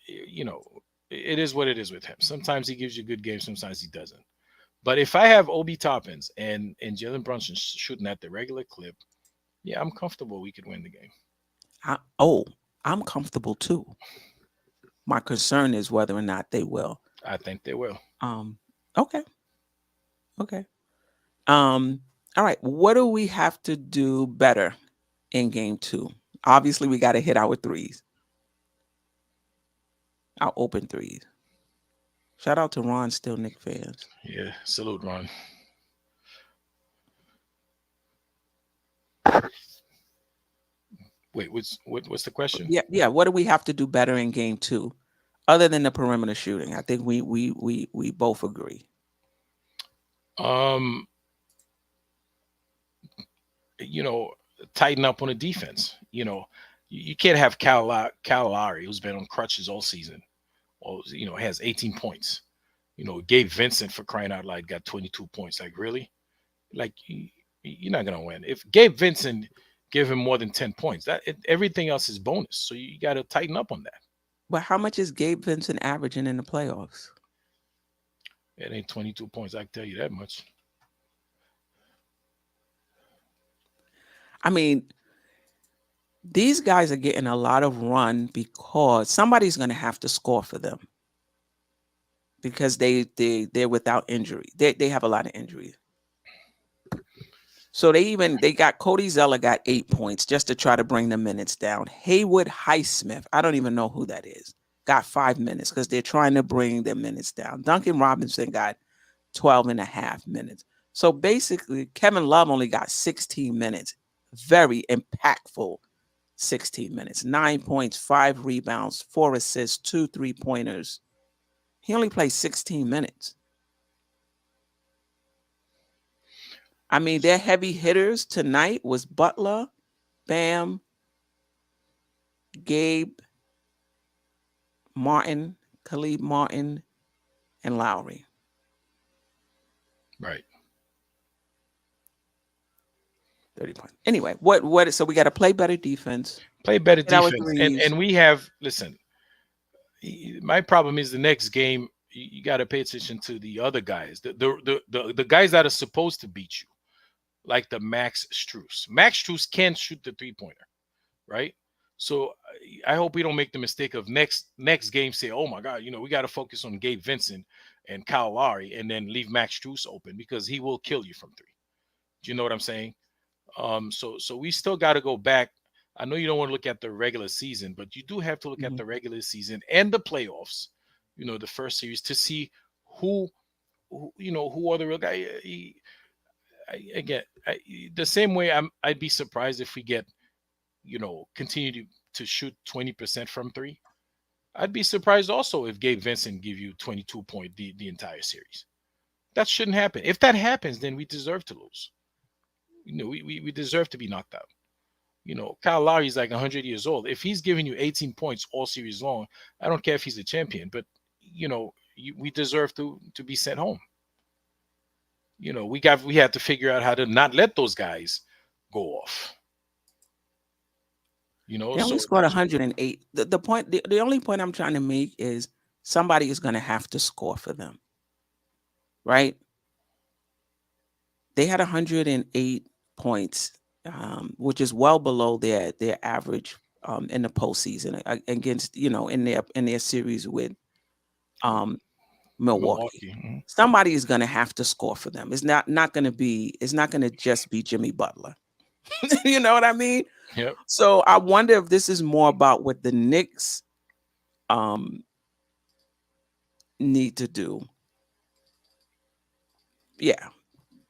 you know, it is what it is with him. Sometimes he gives you good games, sometimes he doesn't. But if I have Obi Toppins and Jalen Brunson shooting at the regular clip, yeah, I'm comfortable we could win the game. Oh, I'm comfortable too. My concern is whether or not they will. I think they will. Um, okay, okay. Um, all right. What do we have to do better in game two? Obviously, we got to hit our threes, our open threes. Shout out to Ron Still Nick fans. Yeah, salute, Ron. Wait, what's the question? Yeah, yeah. What do we have to do better in game two, other than the perimeter shooting? I think we both agree. Um, you know, tighten up on the defense. You can't have Cal Lowry, who's been on crutches all season, or has 18 points. Gabe Vincent, for crying out loud, got 22 points. Like, really? Like, you're not gonna win if Gabe Vincent give him more than 10 points. Everything else is bonus. So you got to tighten up on that. But how much is Gabe Vincent averaging in the playoffs? It ain't 22 points. I can tell you that much. I mean, these guys are getting a lot of run because somebody's going to have to score for them because they're without injury. They have a lot of injuries. So they got Cody Zeller got 8 points just to try to bring the minutes down. Haywood Highsmith, I don't even know who that is, got 5 minutes because they're trying to bring their minutes down. Duncan Robinson got 12 and a half minutes. So basically, Kevin Love only got 16 minutes. Very impactful 16 minutes. 9 points, 5 rebounds, 4 assists, 2 3-pointers. He only played 16 minutes. I mean, their heavy hitters tonight was Butler, Bam, Gabe, Martin, Khalid Martin, and Lowry. Right. 30 points. Anyway, what so we got to play better defense. Play better Hit our defense. And threes. and we have listen. My problem is the next game. You got to pay attention to the other guys, the guys that are supposed to beat you, like the Max Struess. Max Struess can shoot the 3-pointer, right? So I hope we don't make the mistake of next game say, oh my God, we got to focus on Gabe Vincent and Kyle Lowry and then leave Max Struess open because he will kill you from three. Do you know what I'm saying? So we still got to go back. I know you don't want to look at the regular season, but you do have to look at Mhm. the regular season and the playoffs. The first series to see who are the real guy. Again, the same way I'd be surprised if we get continue to shoot 20% from three. I'd be surprised also if Gabe Vincent give you 22 point the entire series. That shouldn't happen. If that happens, then we deserve to lose. We deserve to be knocked out. Kyle Lowry is like 100 years old. If he's giving you 18 points all series long, I don't care if he's a champion, but we deserve to be sent home. We have to figure out how to not let those guys go off. They only So scored 108. The only point I'm trying to make is somebody is going to have to score for them, right? They had 108 points, which is well below their average in the postseason against in their series with um, Milwaukee. Milwaukee. Mhm. Somebody is going to have to score for them. It's not going to be. It's not going to just be Jimmy Butler. You know what I mean? Yep. So I wonder if this is more about what the Knicks um, need to do. Yeah,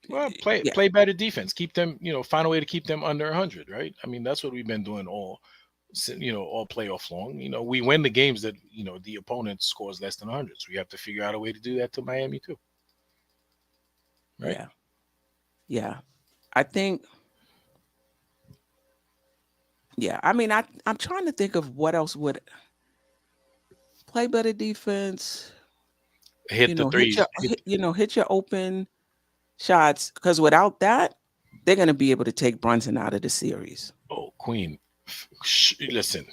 Well, play yeah, play better defense. Keep them, find a way to keep them under 100, right? I mean, that's what we've been doing all playoff long. We win the games that, the opponent scores less than 100. So we have to figure out a way to do that to Miami too, right? yeah, yeah. I think. Yeah, I mean, I'm trying to think of what else would play better defense. Hit the threes. Hit your open shots because without that, they're going to be able to take Brunson out of the series. Oh, Queen. Listen,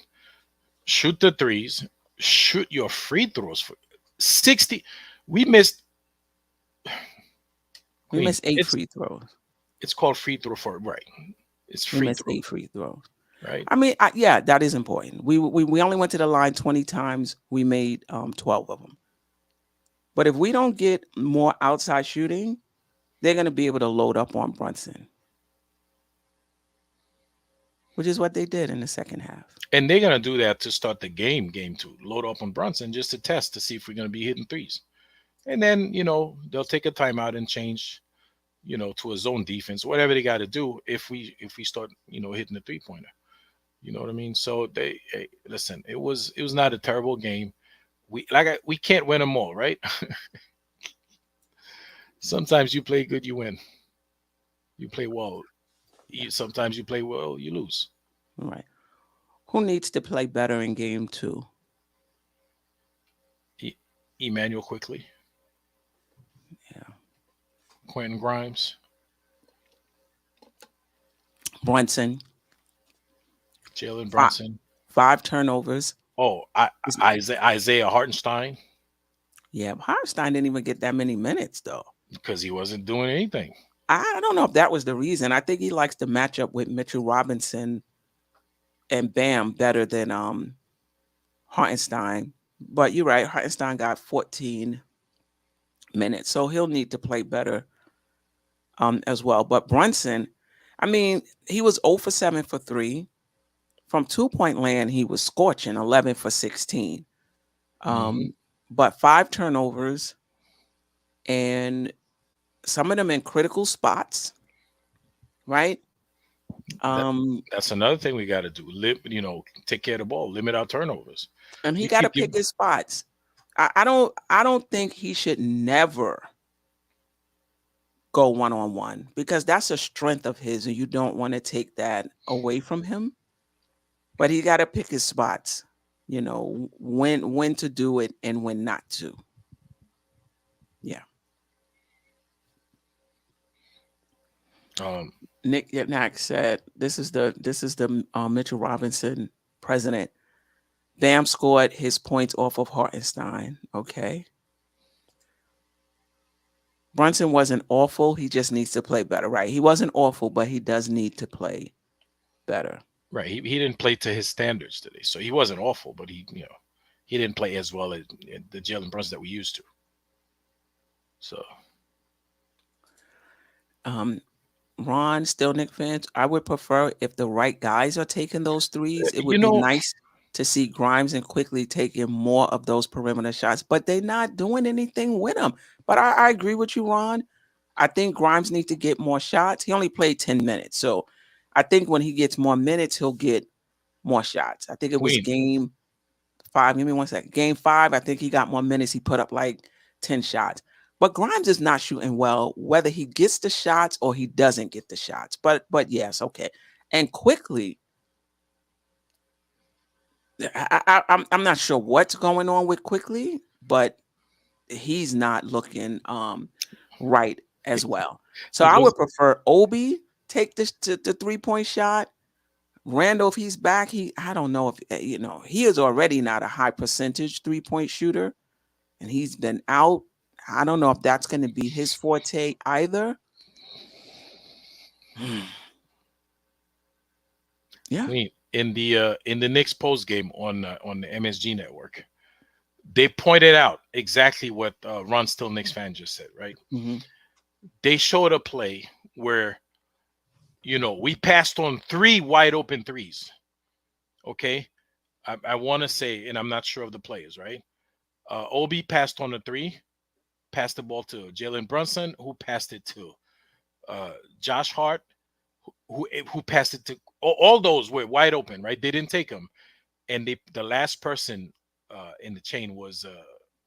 shoot the threes, shoot your free throws for 60. We missed We Queen. missed 8 free throws. It's called free throw for right. It's We free missed throw, 8 free throws. right? I mean, yeah, that is important. We only went to the line 20 times. We made 12 of them. But if we don't get more outside shooting, they're going to be able to load up on Brunson, which is what they did in the second half. And they're gonna do that to start the game two. Load up on Brunson just to test to see if we're gonna be hitting threes. And then, they'll take a timeout and change, to a zone defense, whatever they got to do if we start, hitting the 3-pointer. You know what I mean? So hey, listen, it was not a terrible game. We can't win them all, right? Sometimes you play good, you win. You play well. Sometimes you play well, you lose. Right. Who needs to play better in game two? E- Emmanuel quickly, Yeah. Quentin Grimes, Brunson, Jalen five, Brunson. 5 turnovers. Oh, Isaiah Hartenstein, Yeah, Harstein didn't even get that many minutes though. because he wasn't doing anything. I don't know if that was the reason. I think he likes to match up with Mitchell Robinson and Bam better than Hartenstein. But you're right, Hartenstein got 14 minutes, so he'll need to play better as well. But Brunson, I mean, he was 0 for 7 for 3. From 2-point land, he was scorching 11 for 16. Hmm. Um, but 5 turnovers and some of them in critical spots, right? That Um, that's another thing we got to do. Take care of the ball, limit our turnovers. and he We got to keep pick giving. his spots. I don't think he should never go 1-on-1 because that's a strength of his, and you don't want to take that away from him. But he got to pick his spots. When to do it and when not to. Yeah. Um, Nick Yetnack said, "This is the Mitchell Robinson president. Bam scored his points off of Hartenstein. Okay, Brunson wasn't awful. He just needs to play better, right? He wasn't awful, but he does need to play better. right. He didn't play to his standards today, so he wasn't awful, but he didn't play as well as the Jalen Brunson that we used to. So Um, Ron, still Nick fans. I would prefer if the right guys are taking those threes. It you would be know, nice to see Grimes and quickly taking more of those perimeter shots, but they're not doing anything with them. But I agree with you, Ron. I think Grimes needs to get more shots. He only played 10 minutes. So I think when he gets more minutes, he'll get more shots. I think it was Queen. game 5. Give me one second. Game 5, I think he got more minutes. He put up like 10 shots. But Grimes is not shooting well, whether he gets the shots or he doesn't get the shots. But yes, okay. And quickly, I'm not sure what's going on with quickly, but he's not looking right as well. So He I was would prefer Obi take this to the 3-point shot. Randall, if he's back, I don't know if he is already not a high percentage 3-point shooter, and he's been out. I don't know if that's going to be his forte either. Yeah. Queen in the Knicks post game on the MSG network. They pointed out exactly what Ron Still Knicks fan just said. Right? Hmm. They showed a play where we passed on 3 wide open threes. Okay, I want to say, and I'm not sure of the players. Right? Obi passed on the 3, passed the ball to Jalen Brunson, who passed it to Josh Hart, who passed it to all those were wide open. Right? They didn't take them, and the last person in the chain was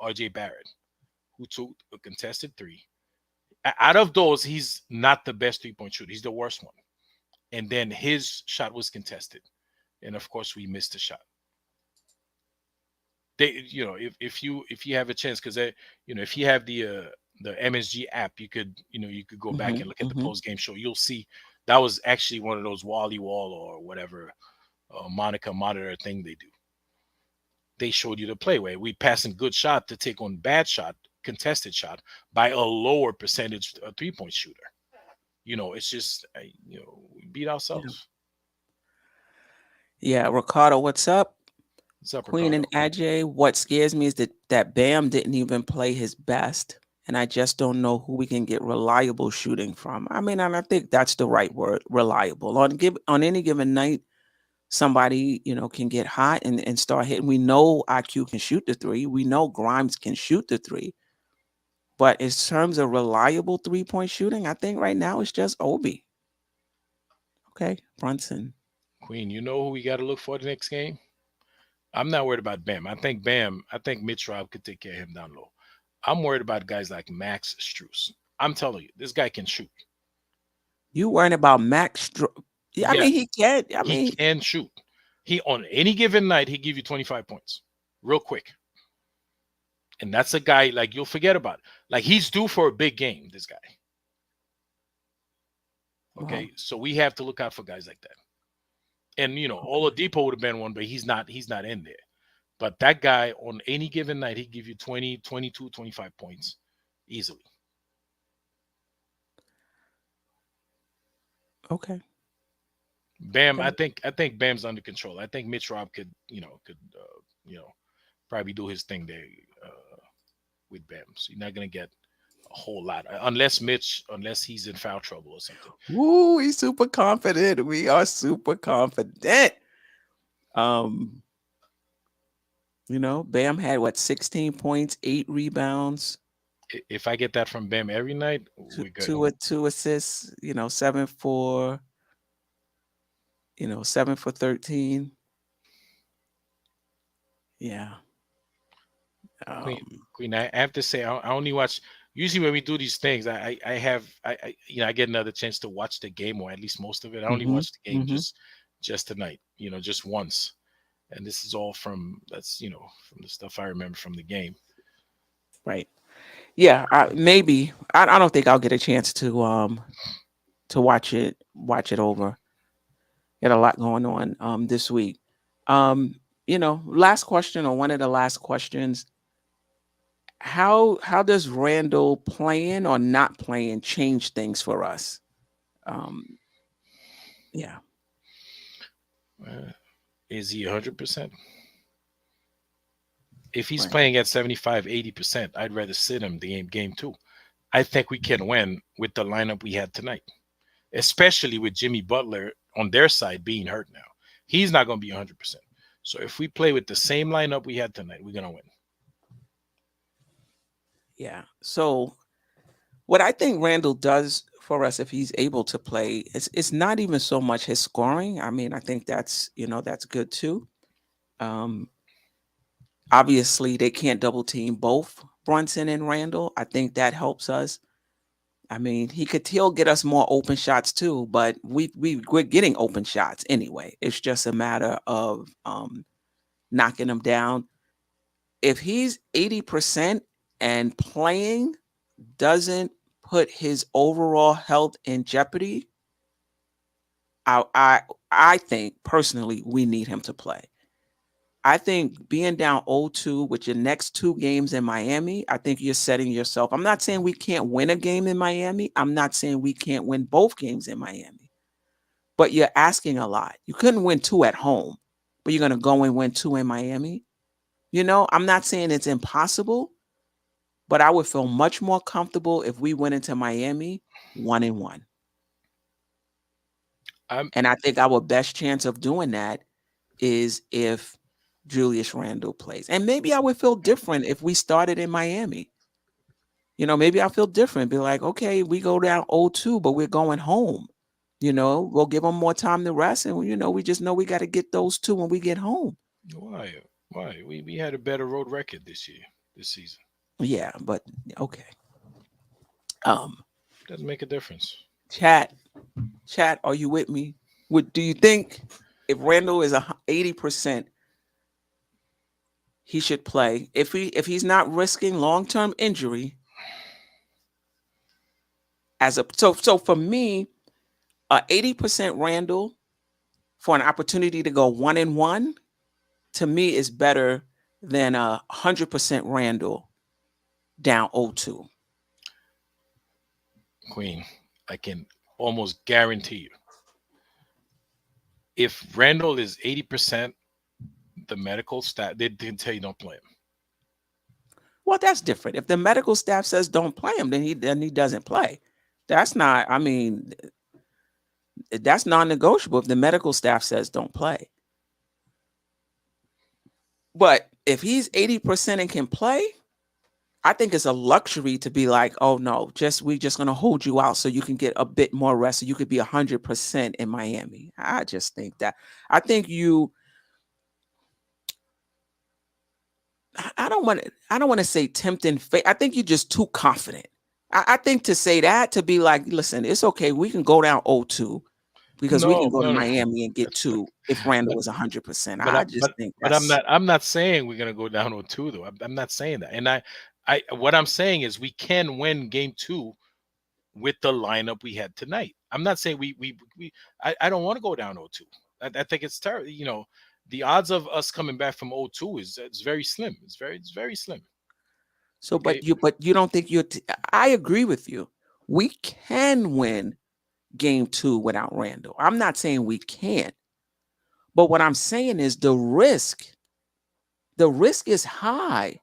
R.J. Barrett, who took a contested 3. Out of those, he's not the best 3-point shooter. He's the worst one. And then his shot was contested, and of course we missed the shot. If you have a chance, because if you have the MSG app, you could go back Hmm. and look at the Hmm. post game show. You'll see that was actually one of those Wally Wall or whatever Monica monitor thing they do. they showed you the play where we passing good shot to take on bad shot, contested shot by a lower percentage 3-point shooter. It's just we beat Yeah. ourselves. Yeah, Ricardo, what's up? What's up, Queen and Ricardo? Ajay, what scares me is that Bam didn't even play his best, and I just don't know who we can get reliable shooting from. I mean, and I think that's the right word, reliable. On any given night, somebody can get hot and start hitting. We know IQ can shoot the three. We know Grimes can shoot the three. But in terms of reliable 3-point shooting, I think right now it's just Obi. Okay, Brunson. Queen, you know who we got to look for the next game? I'm not worried about Bam. I think Mitch Rob could take care of him down low. I'm worried about guys like Max Struess. I'm telling you, this guy can shoot. You worrying about Max? Yeah, I mean he Yes, can. I he mean, can shoot. He on any given night he give you 25 points, real quick. And that's a guy like you'll forget about. Like he's due for a big game. This guy. well, Okay, so we have to look out for guys like that. And Oladipo would have been one, but he's not. He's not in there. But that guy on any given night, he give you 20, 22, 25 points easily. okay, Bam, okay. I think Bam's under control. I think Mitch Rob could probably do his thing there with Bam. So you're not gonna get a whole lot unless he's in foul trouble or something. Woo, he's super confident. We are super confident. Um, Bam had what 16 points, 8 rebounds, If I get that from Bam every night, two we're good. two, two assists. 7 for 13. Yeah. Queen, Um. Queen, I have to say, I only watch. Usually, when we do these things, I have, I get another chance to watch the game, or at least most of it. I only Mhm. watch the game Mhm. just tonight, just once. And this is all from the stuff I remember from the game. Right. Yeah. Maybe. I don't think I'll get a chance to watch it over. Got a lot going on this week. Um. Last question, or one of the last questions. How does Randall playing or not playing change things for us? Um. Yeah. Uh, is he 100%? If he's Right. playing at 75, 80%, I'd rather sit him the game two. I think we can win with the lineup we had tonight, especially with Jimmy Butler on their side being hurt now. He's not going to be 100%. So if we play with the same lineup we had tonight, we're going to win. Yeah. So what I think Randall does for us, if he's able to play, it's not even so much his scoring. I mean, I think that's good too. Um, Obviously, they can't double team both Brunson and Randall. I think that helps us. I mean, he could still get us more open shots too, but we're getting open shots anyway. It's just a matter of knocking them down. If he's 80% and playing doesn't put his overall health in jeopardy, I I I think personally we need him to play. I think being down 0-2 with your next two games in Miami, I think you're setting yourself. I'm not saying we can't win a game in Miami. I'm not saying we can't win both games in Miami. But you're asking a lot. You couldn't win two at home, but you're going to go and win two in Miami. I'm not saying it's impossible, but I would feel much more comfortable if we went into Miami 1-1. I'm And I think our best chance of doing that is if Julius Randle plays. And maybe I would feel different if we started in Miami. Maybe I feel different. Be like, okay, we go down 0-2, but we're going home. We'll give them more time to rest. And, we just know we got to get those two when we get home. why why we had a better road record this season. Yeah, but okay. Um, Doesn't make a difference. chat, chat, are you with me? Do you think if Randall is 80%, he should play? If he's not risking long-term injury, so for me, 80% Randall for an opportunity to go 1-1 to me is better than 100% Randall down 0-2. Queen, I can almost guarantee you, if Randall is 80%, the medical staff they didn't tell you don't play him. Well, that's different. If the medical staff says don't play him, then he doesn't play. That's not. I mean, that's non-negotiable. If the medical staff says don't play, but if he's 80% and can play, I think it's a luxury to be like, oh no, we just gonna hold you out so you can get a bit more rest, so you could be 100% in Miami. I just think that. I think you. I don't want to. I don't want to say tempting fate. I think you're just too confident. I think to say that, to be like, listen, it's okay. We can go down 0-2 because we can No, go to no, no. Miami and get two if Randall But was 100%. but I just think but I'm that's not saying we're gonna go down on two though. I'm not saying that. And I what I'm saying is we can win game two with the lineup we had tonight. I'm not saying I don't want to go down 0-2. I think it's terrible. The odds of us coming back from 0-2 is it's very slim. It's very slim. so. Okay. But you don't think I agree with you. We can win game two without Randall. I'm not saying we can't, but what I'm saying is the risk is high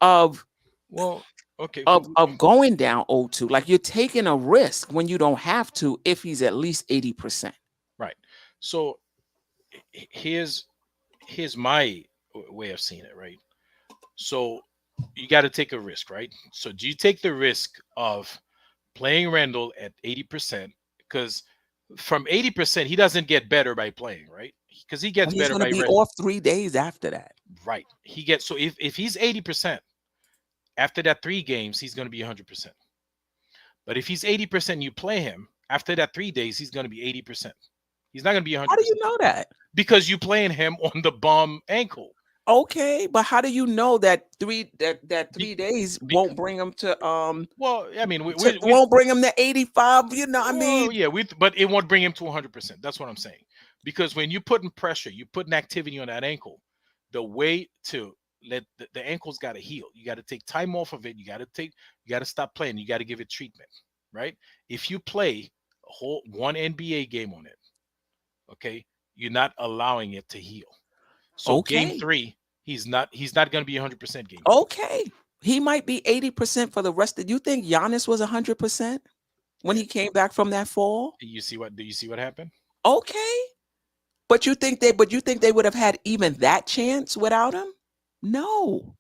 of Well, okay. of going down 0-2. Like you're taking a risk when you don't have to if he's at least 80%. Right. So here's my way of seeing it, right? So you got to take a risk, right? So do you take the risk of playing Randall at 80%? Because from 80%, he doesn't get better by playing, right? Because he And gets he's better going to by be rest. off 3 days after that. Right. He gets so if he's 80%, after that 3 games, he's going to be 100%. But if he's 80%, you play him after that 3 days, he's going to be 80%. He's not going to be How do you 100% know that? because you playing him on the bum ankle. Okay, but how do you know that that Be, 3 days bec won't bring him well, I mean, to won't bring him to 85? You know, I well, mean, yeah, but it won't bring him to 100%. That's what I'm saying. Because when you putting pressure, you putting activity on that ankle, the way to let the ankle's got to heal. You got to take time off of it. You got to stop playing. You got to give it treatment, right? If you play a whole one NBA game on it, okay, you're not allowing it to heal. So game okay, three, he's not going to be 100% game three. okay. He might be 80% for the rest of. You think Giannis was 100% when Eh, he came back from that fall? Do you see what happened? Okay, but you think they would have had even that chance without him? No.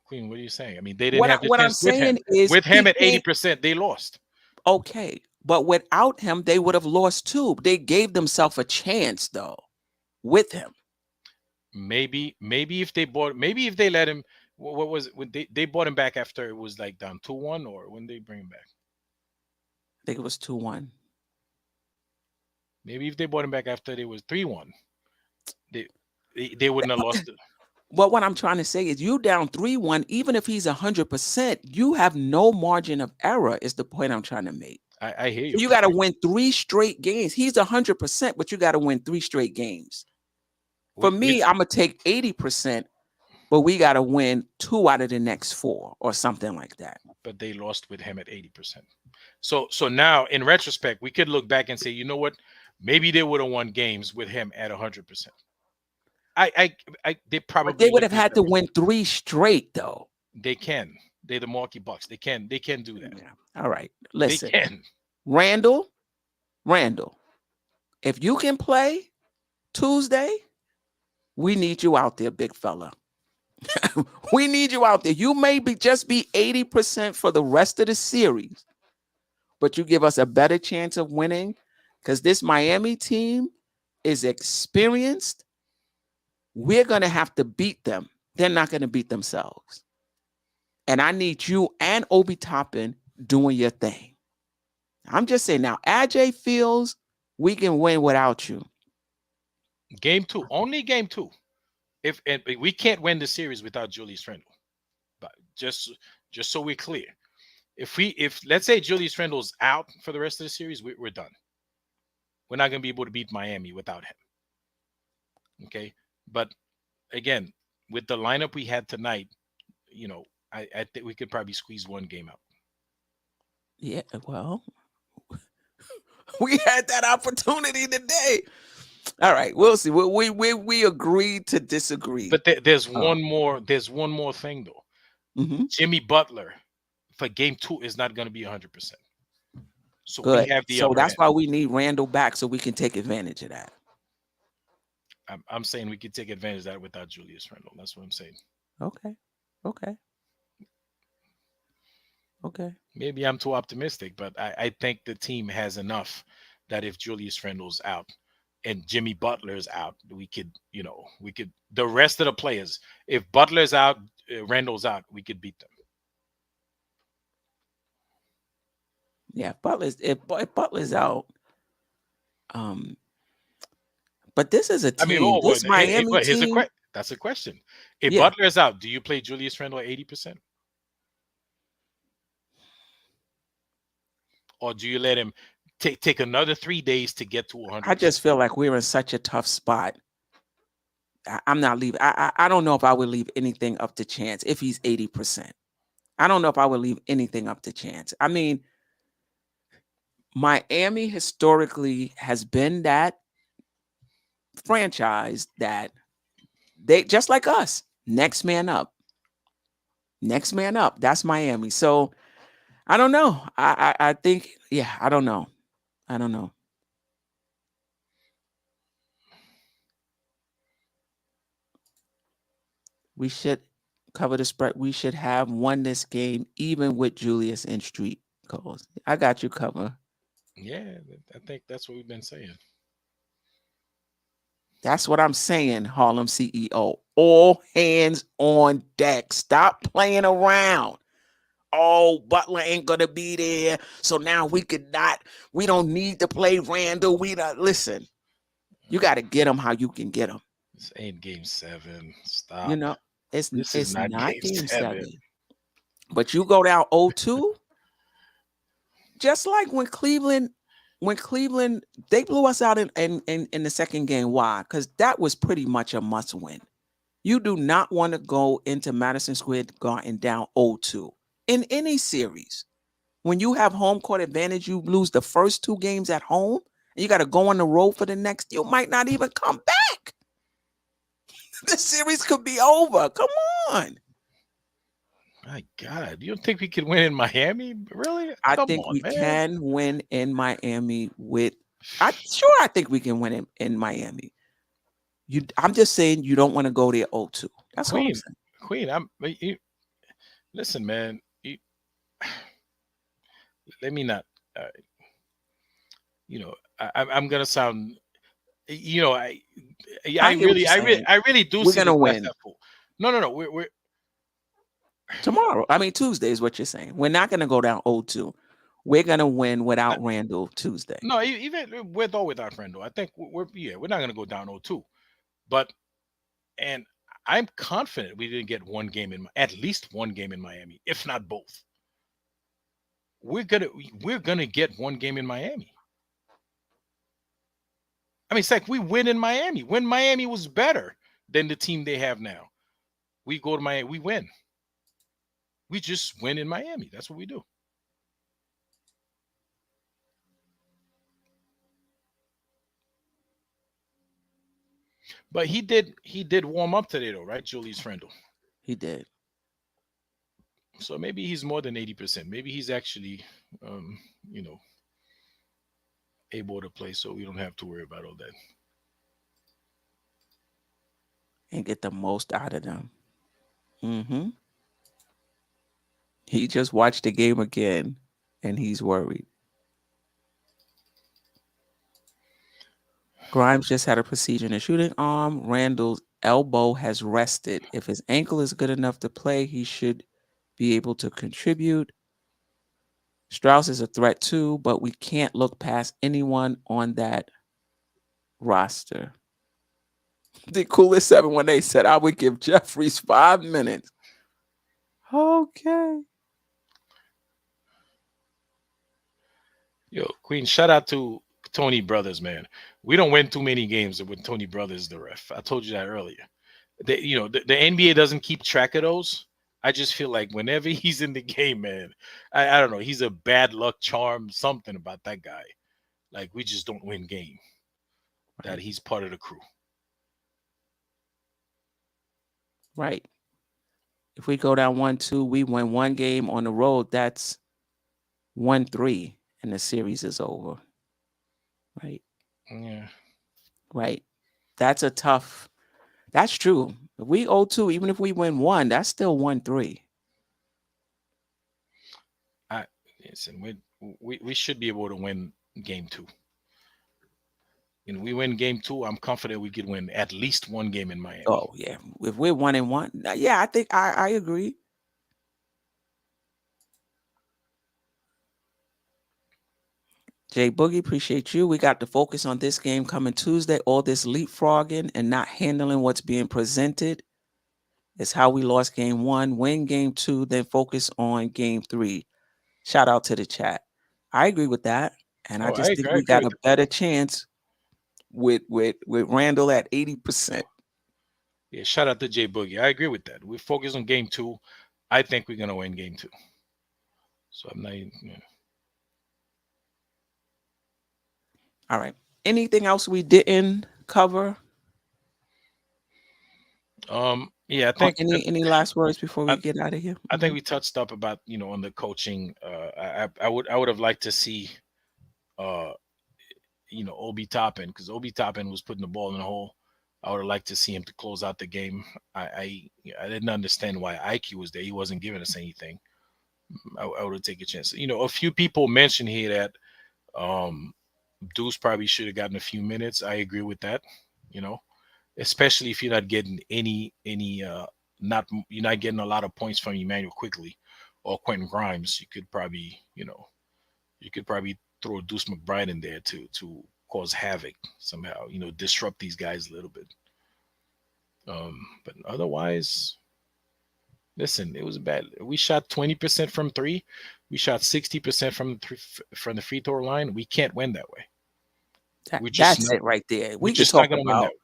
Queen, what are you saying? I mean, they didn't What have the what I'm chance with him. saying is With he him at can't. 80%, they lost. Okay, but without him, they would have lost too. They gave themselves a chance though with him. Maybe if they maybe if they let him, what was it when they bought him back after it was like down 2-1, or when they bring him back? I think it was 2-1. Maybe if they bought him back after it was 3-1, they they wouldn't have lost it. Well, what I'm trying to say is you down 3-1, even if he's 100%, you have no margin of error, is the point I'm trying to make. I hear So your you got to point. win 3 straight games. He's 100%, but you got to win 3 straight games. For With me, I'm gonna take 80%, but we got to win 2 out of the next 4 or something like that. But they lost with him at 80%. So now in retrospect, we could look back and say, you know what? Maybe they would have won games with him at 100%. They But they probably would look have at it had that to way. win 3 straight though. They can. They're the Milwaukee Bucks. They can do that. Yeah. All right. They Listen, can. Randall, Randall, if you can play Tuesday, we need you out there, big fella. We need you out there. You may just be 80% for the rest of the series, but you give us a better chance of winning because this Miami team is experienced. We're going to have to beat them. They're not going to beat themselves. And I need you and Obi Toppin doing your thing. I'm just saying now, AJ feels we can win without you. Game two, only game two. If and we can't win the series without Julius Randle. But just so we're clear, if let's say Julius Randle's out for the rest of the series, we're done. We're not going to be able to beat Miami without him. Okay, but again, with the lineup we had tonight, you know, I think we could probably squeeze one game out. Yeah, well, we had that opportunity today. All right, we'll see. We agreed to disagree. But there's Um, one more. There's one more thing though. mhm. Jimmy Butler for game two is not going to be 100%. So we Good. have the So upper that's hand. why we need Randall back so we can take advantage of that. I'm saying we could take advantage of that without Julius Randle. That's what I'm saying. Okay. Okay. Okay. Maybe I'm too optimistic, but I think the team has enough that if Julius Randle's out and Jimmy Butler's out, we could, we could, the rest of the players, if Butler's out, Randle's out, we could beat them. Yeah, Butler's if Butler's out, um, but this is a I mean, team. This Miami but here's a team, question. That's a question. If yeah, Butler's out, do you play Julius Randle at 80%? Or do you let him take another 3 days to get to I 100%? just feel like we're in such a tough spot. I'm not leaving. I don't know if I would leave anything up to chance if he's 80%. I don't know if I would leave anything up to chance. I mean, Miami historically has been that franchise that they just like us, next man up. Next man up. That's Miami. So I don't know. I think, yeah, I don't know. I don't know. We should cover the spread. We should have won this game even with Julius and Street calls. I got you covered. Yeah, I think that's what we've been saying. That's what I'm saying, Harlem CEO. All hands on deck. Stop playing around. Oh, Butler ain't gonna be there. So now we don't need to play Randall. We don't listen. You gotta get him how you can get him. This ain't game seven. You Stop. know, it's This is it's not not game game seven. 7. But you go down 0-2, just like when Cleveland they blew us out in the second game. Why? Because that was pretty much a must win. You do not want to go into Madison Square Garden down 0-2 in any series. When you have home court advantage, you lose the first 2 games at home, and you got to go on the road for the next. You might not even come back. The series could be over. Come on. My God, you don't think we could win in Miami? Really? I Come think on, we man. can win in Miami with. I think we can win in Miami. I'm just saying you don't want to go there 0-2. That's all I'm Queen, saying. Queen. Listen, man. Let me not. Uh, I'm gonna sound. You know, I, I I get what really, you're I really, saying. I really do We're see the gonna glass win half full. No, no, no. We're tomorrow. I mean Tuesday is what you're saying. We're not gonna go down 0-2. We're gonna win without Randall Tuesday. no, even with or without Randall, I think we're not gonna go down 0-2. But and I'm confident we didn't get one game at least one game in Miami, if not both. We're gonna get one game in Miami. I mean, it's like we win in Miami. When Miami was better than the team they have now, we go to Miami, we win. We just win in Miami. That's what we do. But he did warm up today though, right? Julius Randle. He did. So maybe he's more than 80%. Maybe he's actually um, you know, able to play so we don't have to worry about all that. And get the most out of them. Mm-hmm. He just watched the game again and he's worried. Grimes just had a procedure in his shooting arm. Randall's elbow has rested. If his ankle is good enough to play, he should be able to contribute. Strauss is a threat too, but we can't look past anyone on that roster. The coolest 7 when they said I would give Jeffries 5 minutes. Okay. Yo, Queen, shout out to Tony Brothers, man. We don't win too many games when Tony Brothers is the ref. I told you that earlier. The NBA doesn't keep track of those. I just feel like whenever he's in the game, man, I don't know. He's a bad luck charm. Something about that guy. Like we just don't win game. That Right. he's part of the crew. Right. If we go down 1-2, we win one game on the road. That's 1-3, and the series is over. Right. Yeah. Right. That's a tough. That's true. If we 0-2, even if we win one, that's still 1-3. I listen. We should be able to win game two. We win game two. I'm confident we could win at least one game in Miami. Oh yeah. If we're 1-1, yeah, I think I agree. Jay Boogie, appreciate you. We got to focus on this game coming Tuesday. All this leapfrogging and not handling what's being presented is how we lost game one. Win game two, then focus on game three. Shout out to the chat. I agree with that, and I Oh, just think I we agree got with a that. better chance with Randall at 80%. Yeah, shout out to Jay Boogie. I agree with that. We focus on game two. I think we're gonna win game two. So I'm not. All right. Anything else we didn't cover? Yeah, I Or think any last words before we I, get out of here? I think we touched up about on the coaching. I would have liked to see uh Obi Toppin, because Obi Toppin was putting the ball in the hole. I would have liked to see him to close out the game. I didn't understand why IQ was there. He wasn't giving us anything. I would have taken a chance. A few people mentioned here that um Deuce probably should have gotten a few minutes. I agree with that. You know, especially if you're not getting any not you're not getting a lot of points from Emmanuel Quickly or Quentin Grimes. You could probably throw Deuce McBride in there to cause havoc somehow. Disrupt these guys a little bit. But otherwise, listen, it was bad. We shot 20% from three. We shot 60% from the free throw line. We can't win that way. We're just That's not. it right there. We're We could just not talk gonna win that about way.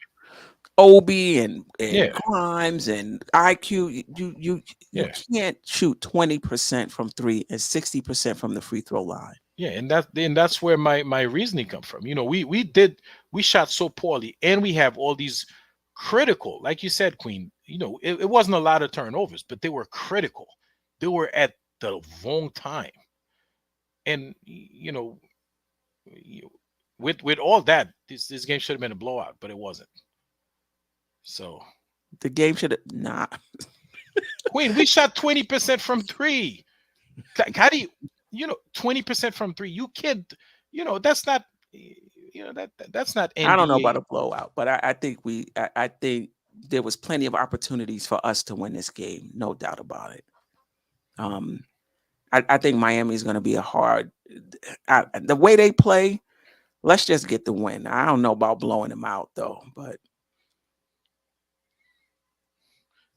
Obi and Yeah, Grimes and IQ. You yeah. can't shoot 20% from three and 60% from the free throw line. Yeah, and that's where my reasoning come from. We shot so poorly, and we have all these critical, like you said, Queen. It wasn't a lot of turnovers, but they were critical. They were at the wrong time, and you- with all that, this game should have been a blowout, but it wasn't. So, The game should have not. Queen, we shot 20% from three. How do you 20% from three? You can't. That's not. That's not I don't know about NBA. a blowout, but I think there was plenty of opportunities for us to win this game, no doubt about it. Um, I think Miami is going to be a hard. The way they play, let's just get the win. I don't know about blowing them out though, but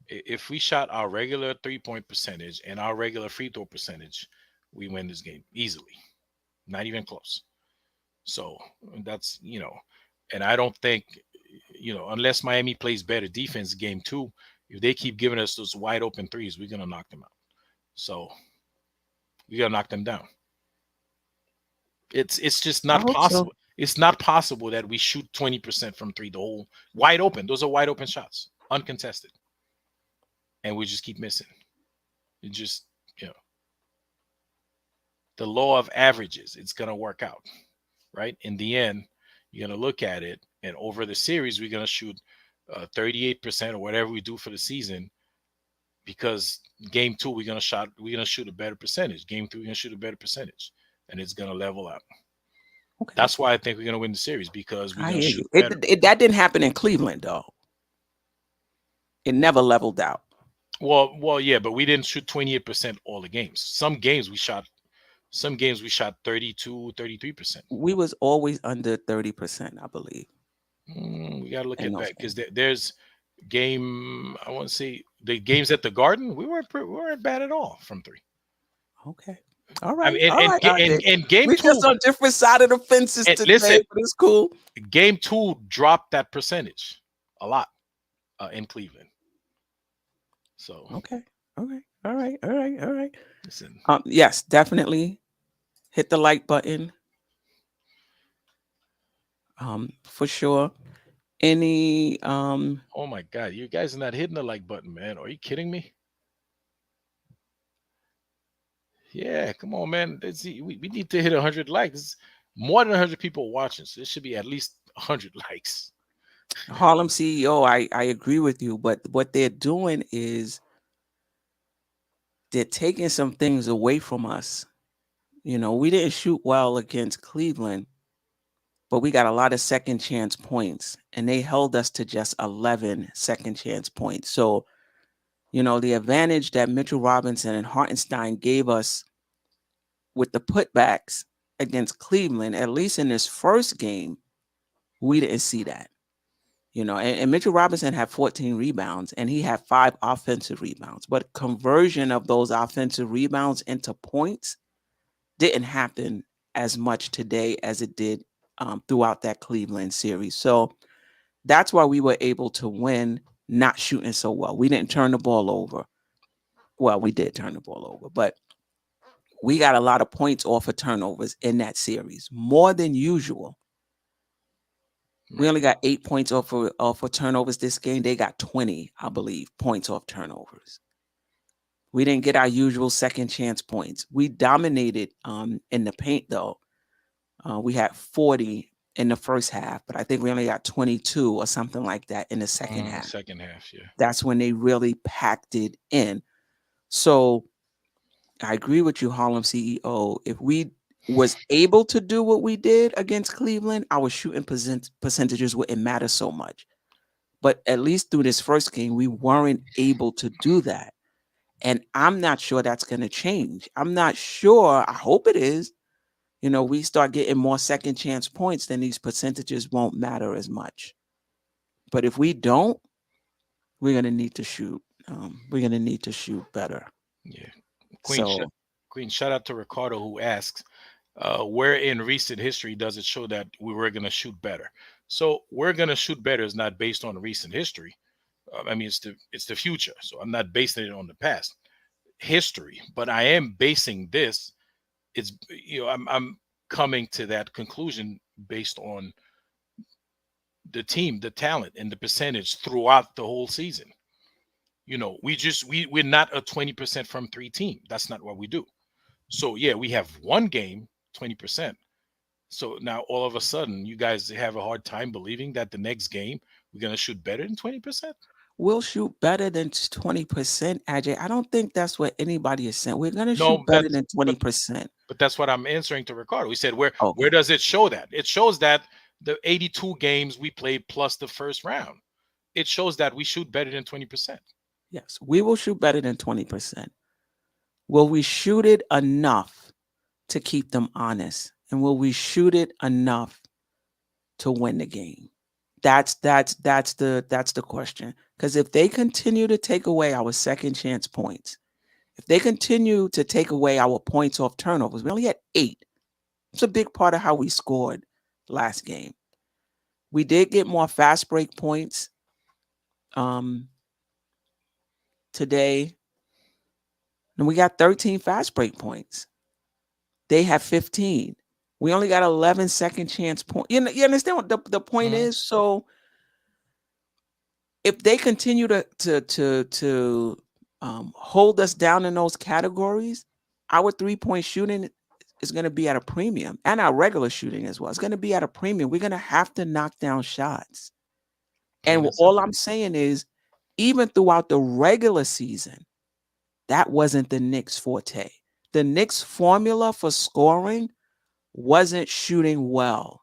If we shot our regular 3-point percentage and our regular free throw percentage, we win this game easily. Not even close. So that's and I don't think unless Miami plays better defense game two, if they keep giving us those wide open threes, we're gonna knock them out. So we gotta knock them down. It's just I not hope so. possible. It's not possible that we shoot 20% from three, the whole wide open. Those are wide open shots, uncontested, and we just keep missing. It just you know the law of averages. It's gonna work out, right? In the end, you're gonna look at it, and over the series, we're gonna shoot 38% or whatever we do for the season. Because game two, we're gonna shoot a better percentage. Game three, we're gonna shoot a better percentage, and it's gonna level out. Okay, That's why I think we're gonna win the series because we're I gonna hear shoot you. It, better. it that didn't happen in Cleveland though. It never leveled out. Well, yeah, but we didn't shoot 28% all the games. Some games we shot 32, 33%. We was always under 30%, I believe, We got to look in at those that because games. there's game. I want to say the games at the Garden. We weren't bad at all from three. Okay. All I right. mean, All right, RJ. and game We just two, on different side of the fences and today, listen, but it's cool. game two dropped that percentage a lot in Cleveland. So Okay. Okay. All right. All right. All right. listen, Yes, definitely hit the like button. For sure. Any oh my God, you guys are not hitting the like button, man. Are you kidding me? Yeah, come on, man. We need to hit 100 likes. More than 100 people watching, so it should be at least 100 likes. Harlem CEO, I agree with you, but what they're doing is they're taking some things away from us. You know, we didn't shoot well against Cleveland, but we got a lot of second chance points, and they held us to just 11 second chance points. So, you know, the advantage that Mitchell Robinson and Hartenstein gave us with the putbacks against Cleveland, at least in this first game, we didn't see that. You know, and Mitchell Robinson had 14 rebounds and he had 5 offensive rebounds, but conversion of those offensive rebounds into points didn't happen as much today as it did throughout that Cleveland series. So that's why we were able to win, not shooting so well. We didn't turn the ball over. Well, we did turn the ball over, but we got a lot of points off of turnovers in that series, more than usual. We Right. only got 8 points off of turnovers this game. They got 20, I believe, points off turnovers. We didn't get our usual second chance points. We dominated in the paint though. We had 40 in the first half, but I think we only got 22 or something like that in the second half. Second half, yeah. That's when they really packed it in. So I agree with you, Harlem CEO. If we was able to do what we did against Cleveland, our shooting percentages wouldn't matter so much. But at least through this first game, we weren't able to do that. And I'm not sure that's going to change. I'm not sure. I hope it is. You know, we start getting more second chance points, then these percentages won't matter as much. But if we don't, we're going to need to shoot. We're going to need to shoot better. Yeah. Queen, sh- So Queen, shout out to Ricardo who asks, where in recent history does it show that we were going to shoot better? So we're going to shoot better is not based on recent history. I mean, it's the future. So I'm not basing it on the past history, but I am basing this. It's I'm coming to that conclusion based on the team, the talent, and the percentage throughout the whole season. We're not a 20% from three team. That's not what we do. So yeah, we have one game, 20%. So now all of a sudden you guys have a hard time believing that the next game we're gonna shoot better than 20%. we'll shoot better than 20%, Ajay. I don't think that's what anybody is saying. We're going to shoot No, better that's than but 20%. but that's what I'm answering to Ricardo. We said where Okay. does it show that? It shows that the 82 games we played plus the first round. It shows that we shoot better than 20%. Yes, we will shoot better than 20%. Will we shoot it enough to keep them honest? And will we shoot it enough to win the game? That's the question. Because if they continue to take away our second chance points, if they continue to take away our points off turnovers, we only had 8. It's a big part of how we scored last game. We did get more fast break points um, today, and we got 13 fast break points. They have 15. We only got 11 second chance points. You understand what the point Mhm. is? So if they continue to hold us down in those categories, our 3-point shooting is going to be at a premium, and our regular shooting as well. It's going to be at a premium. We're going to have to knock down shots. And Plain and all simple. I'm saying is, even throughout the regular season, that wasn't the Knicks' forte. The Knicks' formula for scoring wasn't shooting well.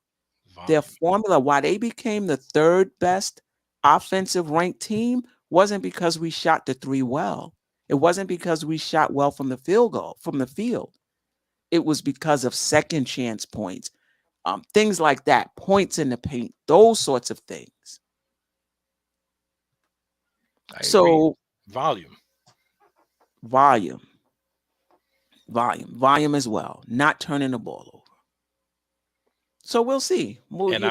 Their Volume. formula, why they became the third best offensive ranked team, wasn't because we shot the three well. It wasn't because we shot well from the field. It was because of second chance points, things like that, points in the paint, those sorts of things. I agree. So Volume. volume. volume as well, not turning the ball over. So we'll see. Well, And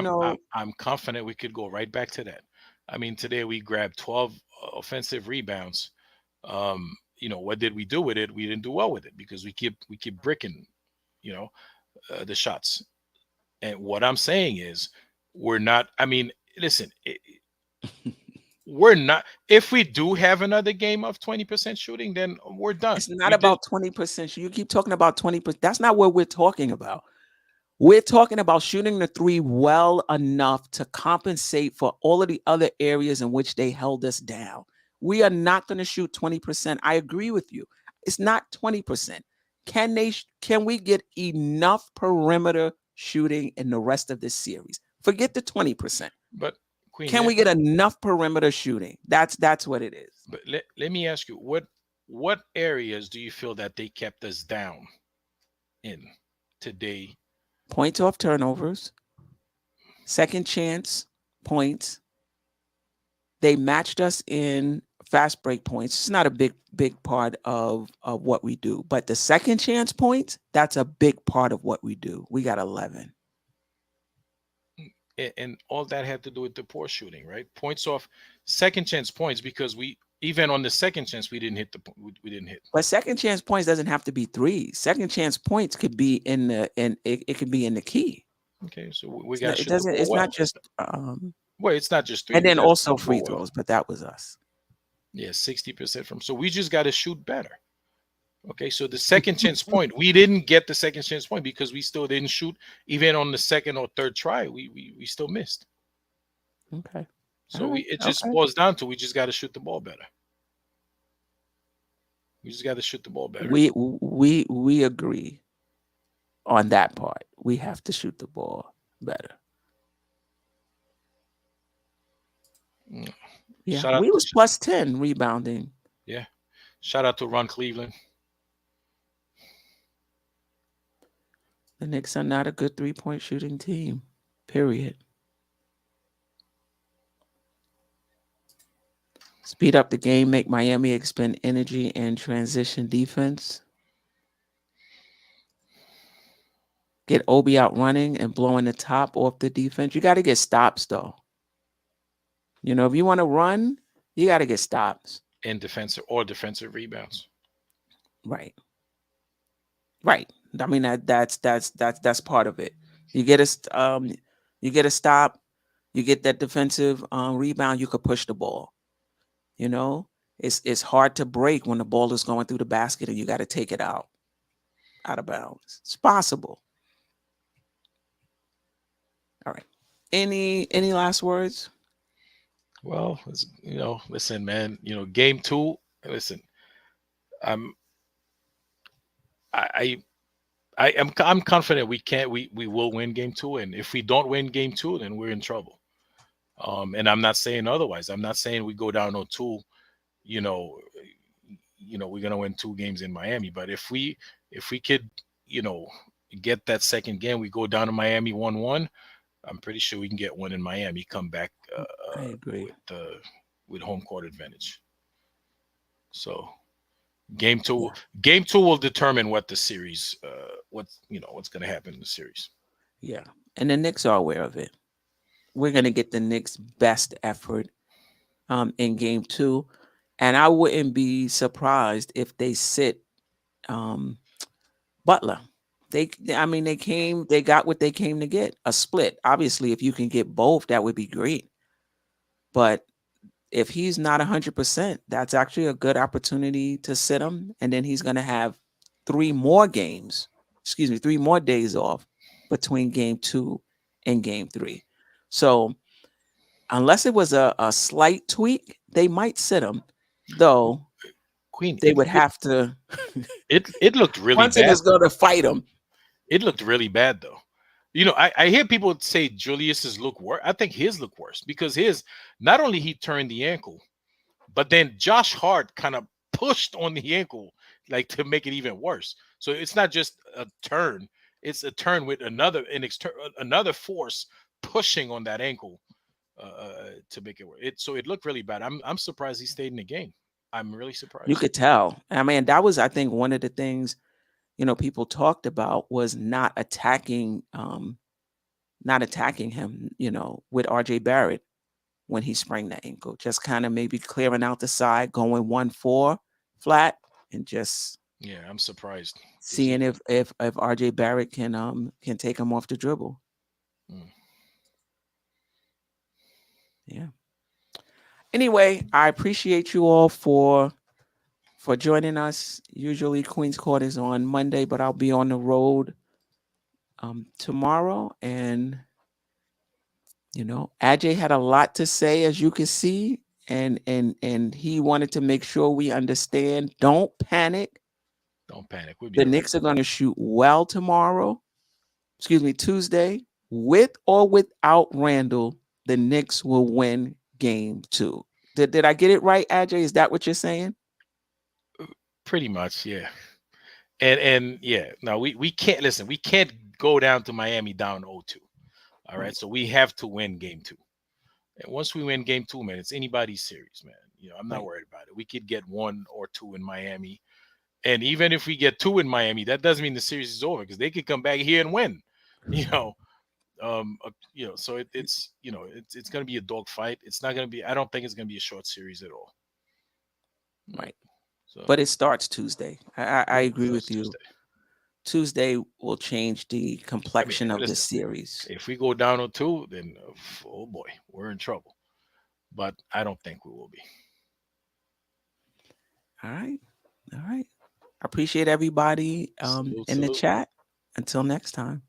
I'm confident we could go right back to that. I mean, today we grabbed 12 offensive rebounds. What did we do with it? We didn't do well with it because we keep bricking, you know, the shots. And what I'm saying is, we're not. I mean, listen, we're not. If we do have another game of 20% shooting, then we're done. it's not We did. about 20%. You keep talking about 20%. That's not what we're talking about. We're talking about shooting the three well enough to compensate for all of the other areas in which they held us down. We are not going to shoot 20%. I agree with you. It's not 20%. Can we get enough perimeter shooting in the rest of this series? Forget the 20%. But Queen, Can we get enough perimeter shooting? That's what it is. but let me ask you, what areas do you feel that they kept us down in today? Points off turnovers, second chance points. They matched us in fast break points. It's not a big part of what we do, but the second chance points, that's a big part of what we do. We got 11. And all that had to do with the poor shooting, right? Points off second chance points, because we, even on the second chance, we didn't hit we didn't hit. But second chance points doesn't have to be threes. Second chance points could be in the in it could be in the key. Okay, so we It's got not, to it shoot the doesn't. ball It's well. not just Well, it's not just three. and We then got to shoot also the free ball well. throws, but that was us. Yeah, 60% from. So we just got to shoot better. Okay, so the second chance point, we didn't get the second chance point because we still didn't shoot. Even on the second or third try, we still missed. Okay. So All right. it just Okay. boils down to, we just got to shoot the ball better. We just got to shoot the ball better. We agree on that part. We have to shoot the ball better. Mm. Yeah, Shout out, we was plus 10 rebounding. yeah. Shout out to Ron Cleveland. The Knicks are not a good 3-point shooting team. Period. Speed up the game, make Miami expend energy and transition defense. Get Obi out running and blowing the top off the defense. You got to get stops, though. If you want to run, you got to get stops. And defensive rebounds. Right. Right. I mean that's part of it. You get a stop, you get that defensive rebound, you could push the ball. It's hard to break when the ball is going through the basket and you got to take it out of bounds. It's possible. All right. Any last words? Well, listen, man. Game two. Listen, I'm I I'm confident we will win game two, and if we don't win game two, then we're in trouble. And I'm not saying otherwise. I'm not saying we go down 0-2. You know, we're gonna win 2 games in Miami. But if we could, you know, get that second game, we go down to Miami 1-1. I'm pretty sure we can get one in Miami. Come back I agree. with home court advantage. So game two, Yeah. game two will determine what the series, what's going to happen in the series. Yeah. And the Knicks are aware of it. We're going to get the Knicks' best effort in game two. And I wouldn't be surprised if they sit Butler. They got what they came to get, a split. Obviously, if you can get both, that would be great. But if he's not 100%, that's actually a good opportunity to sit him. And then he's going to have 3 more days off between game 2 and game 3. So unless it was a slight tweak, they might sit him, though Queen, they would have to. it looked really Brunson bad. is going to fight him. It looked really bad though. I hear people say Julius's look worse. I think his look worse because his, not only he turned the ankle, but then Josh Hart kind of pushed on the ankle like to make it even worse. So it's not just a turn; it's a turn with another force pushing on that ankle to make it work. So it looked really bad. I'm surprised he stayed in the game. I'm really You surprised. could tell. I mean, that was, I think, one of the things people talked about was not attacking him, with RJ Barrett when he sprained the ankle. Just kind of maybe clearing out the side, going 1-4 flat, and just Yeah, I'm surprised because seeing if RJ Barrett can take him off the dribble. mm, Yeah. Anyway, I appreciate you all for joining us. Usually Queen's Court is on Monday, but I'll be on the road tomorrow. And Ajay had a lot to say, as you can see, and he wanted to make sure we understand. Don't panic. don't panic. We'll be The all right. Knicks are going to shoot well tomorrow. Excuse me, Tuesday. With or without Randall, the Knicks will win game 2. Did I get it right, Ajay? Is that what you're saying? Pretty much, yeah. And yeah, no, we can't listen. We can't go down to Miami down 0-2. All right, Right. so we have to win game 2. And once we win game 2, man, it's anybody's series, man. I'm not Right. worried about it. We could get 1 or 2 in Miami, and even if we get 2 in Miami, that doesn't mean the series is over because they could come back here and win. You know, so it's going to be a dog fight. It's not going to be. I don't think it's going to be a short series at all. Mm, Right. So But it starts Tuesday. I yeah, agree starts with you. Tuesday. Tuesday will change the I mean, complexion of the listen, series. if we go down 0-2, then oh boy, we're in trouble. But I don't think we will be. All right. All right. I appreciate everybody Salute, in the salute. chat. Until next time.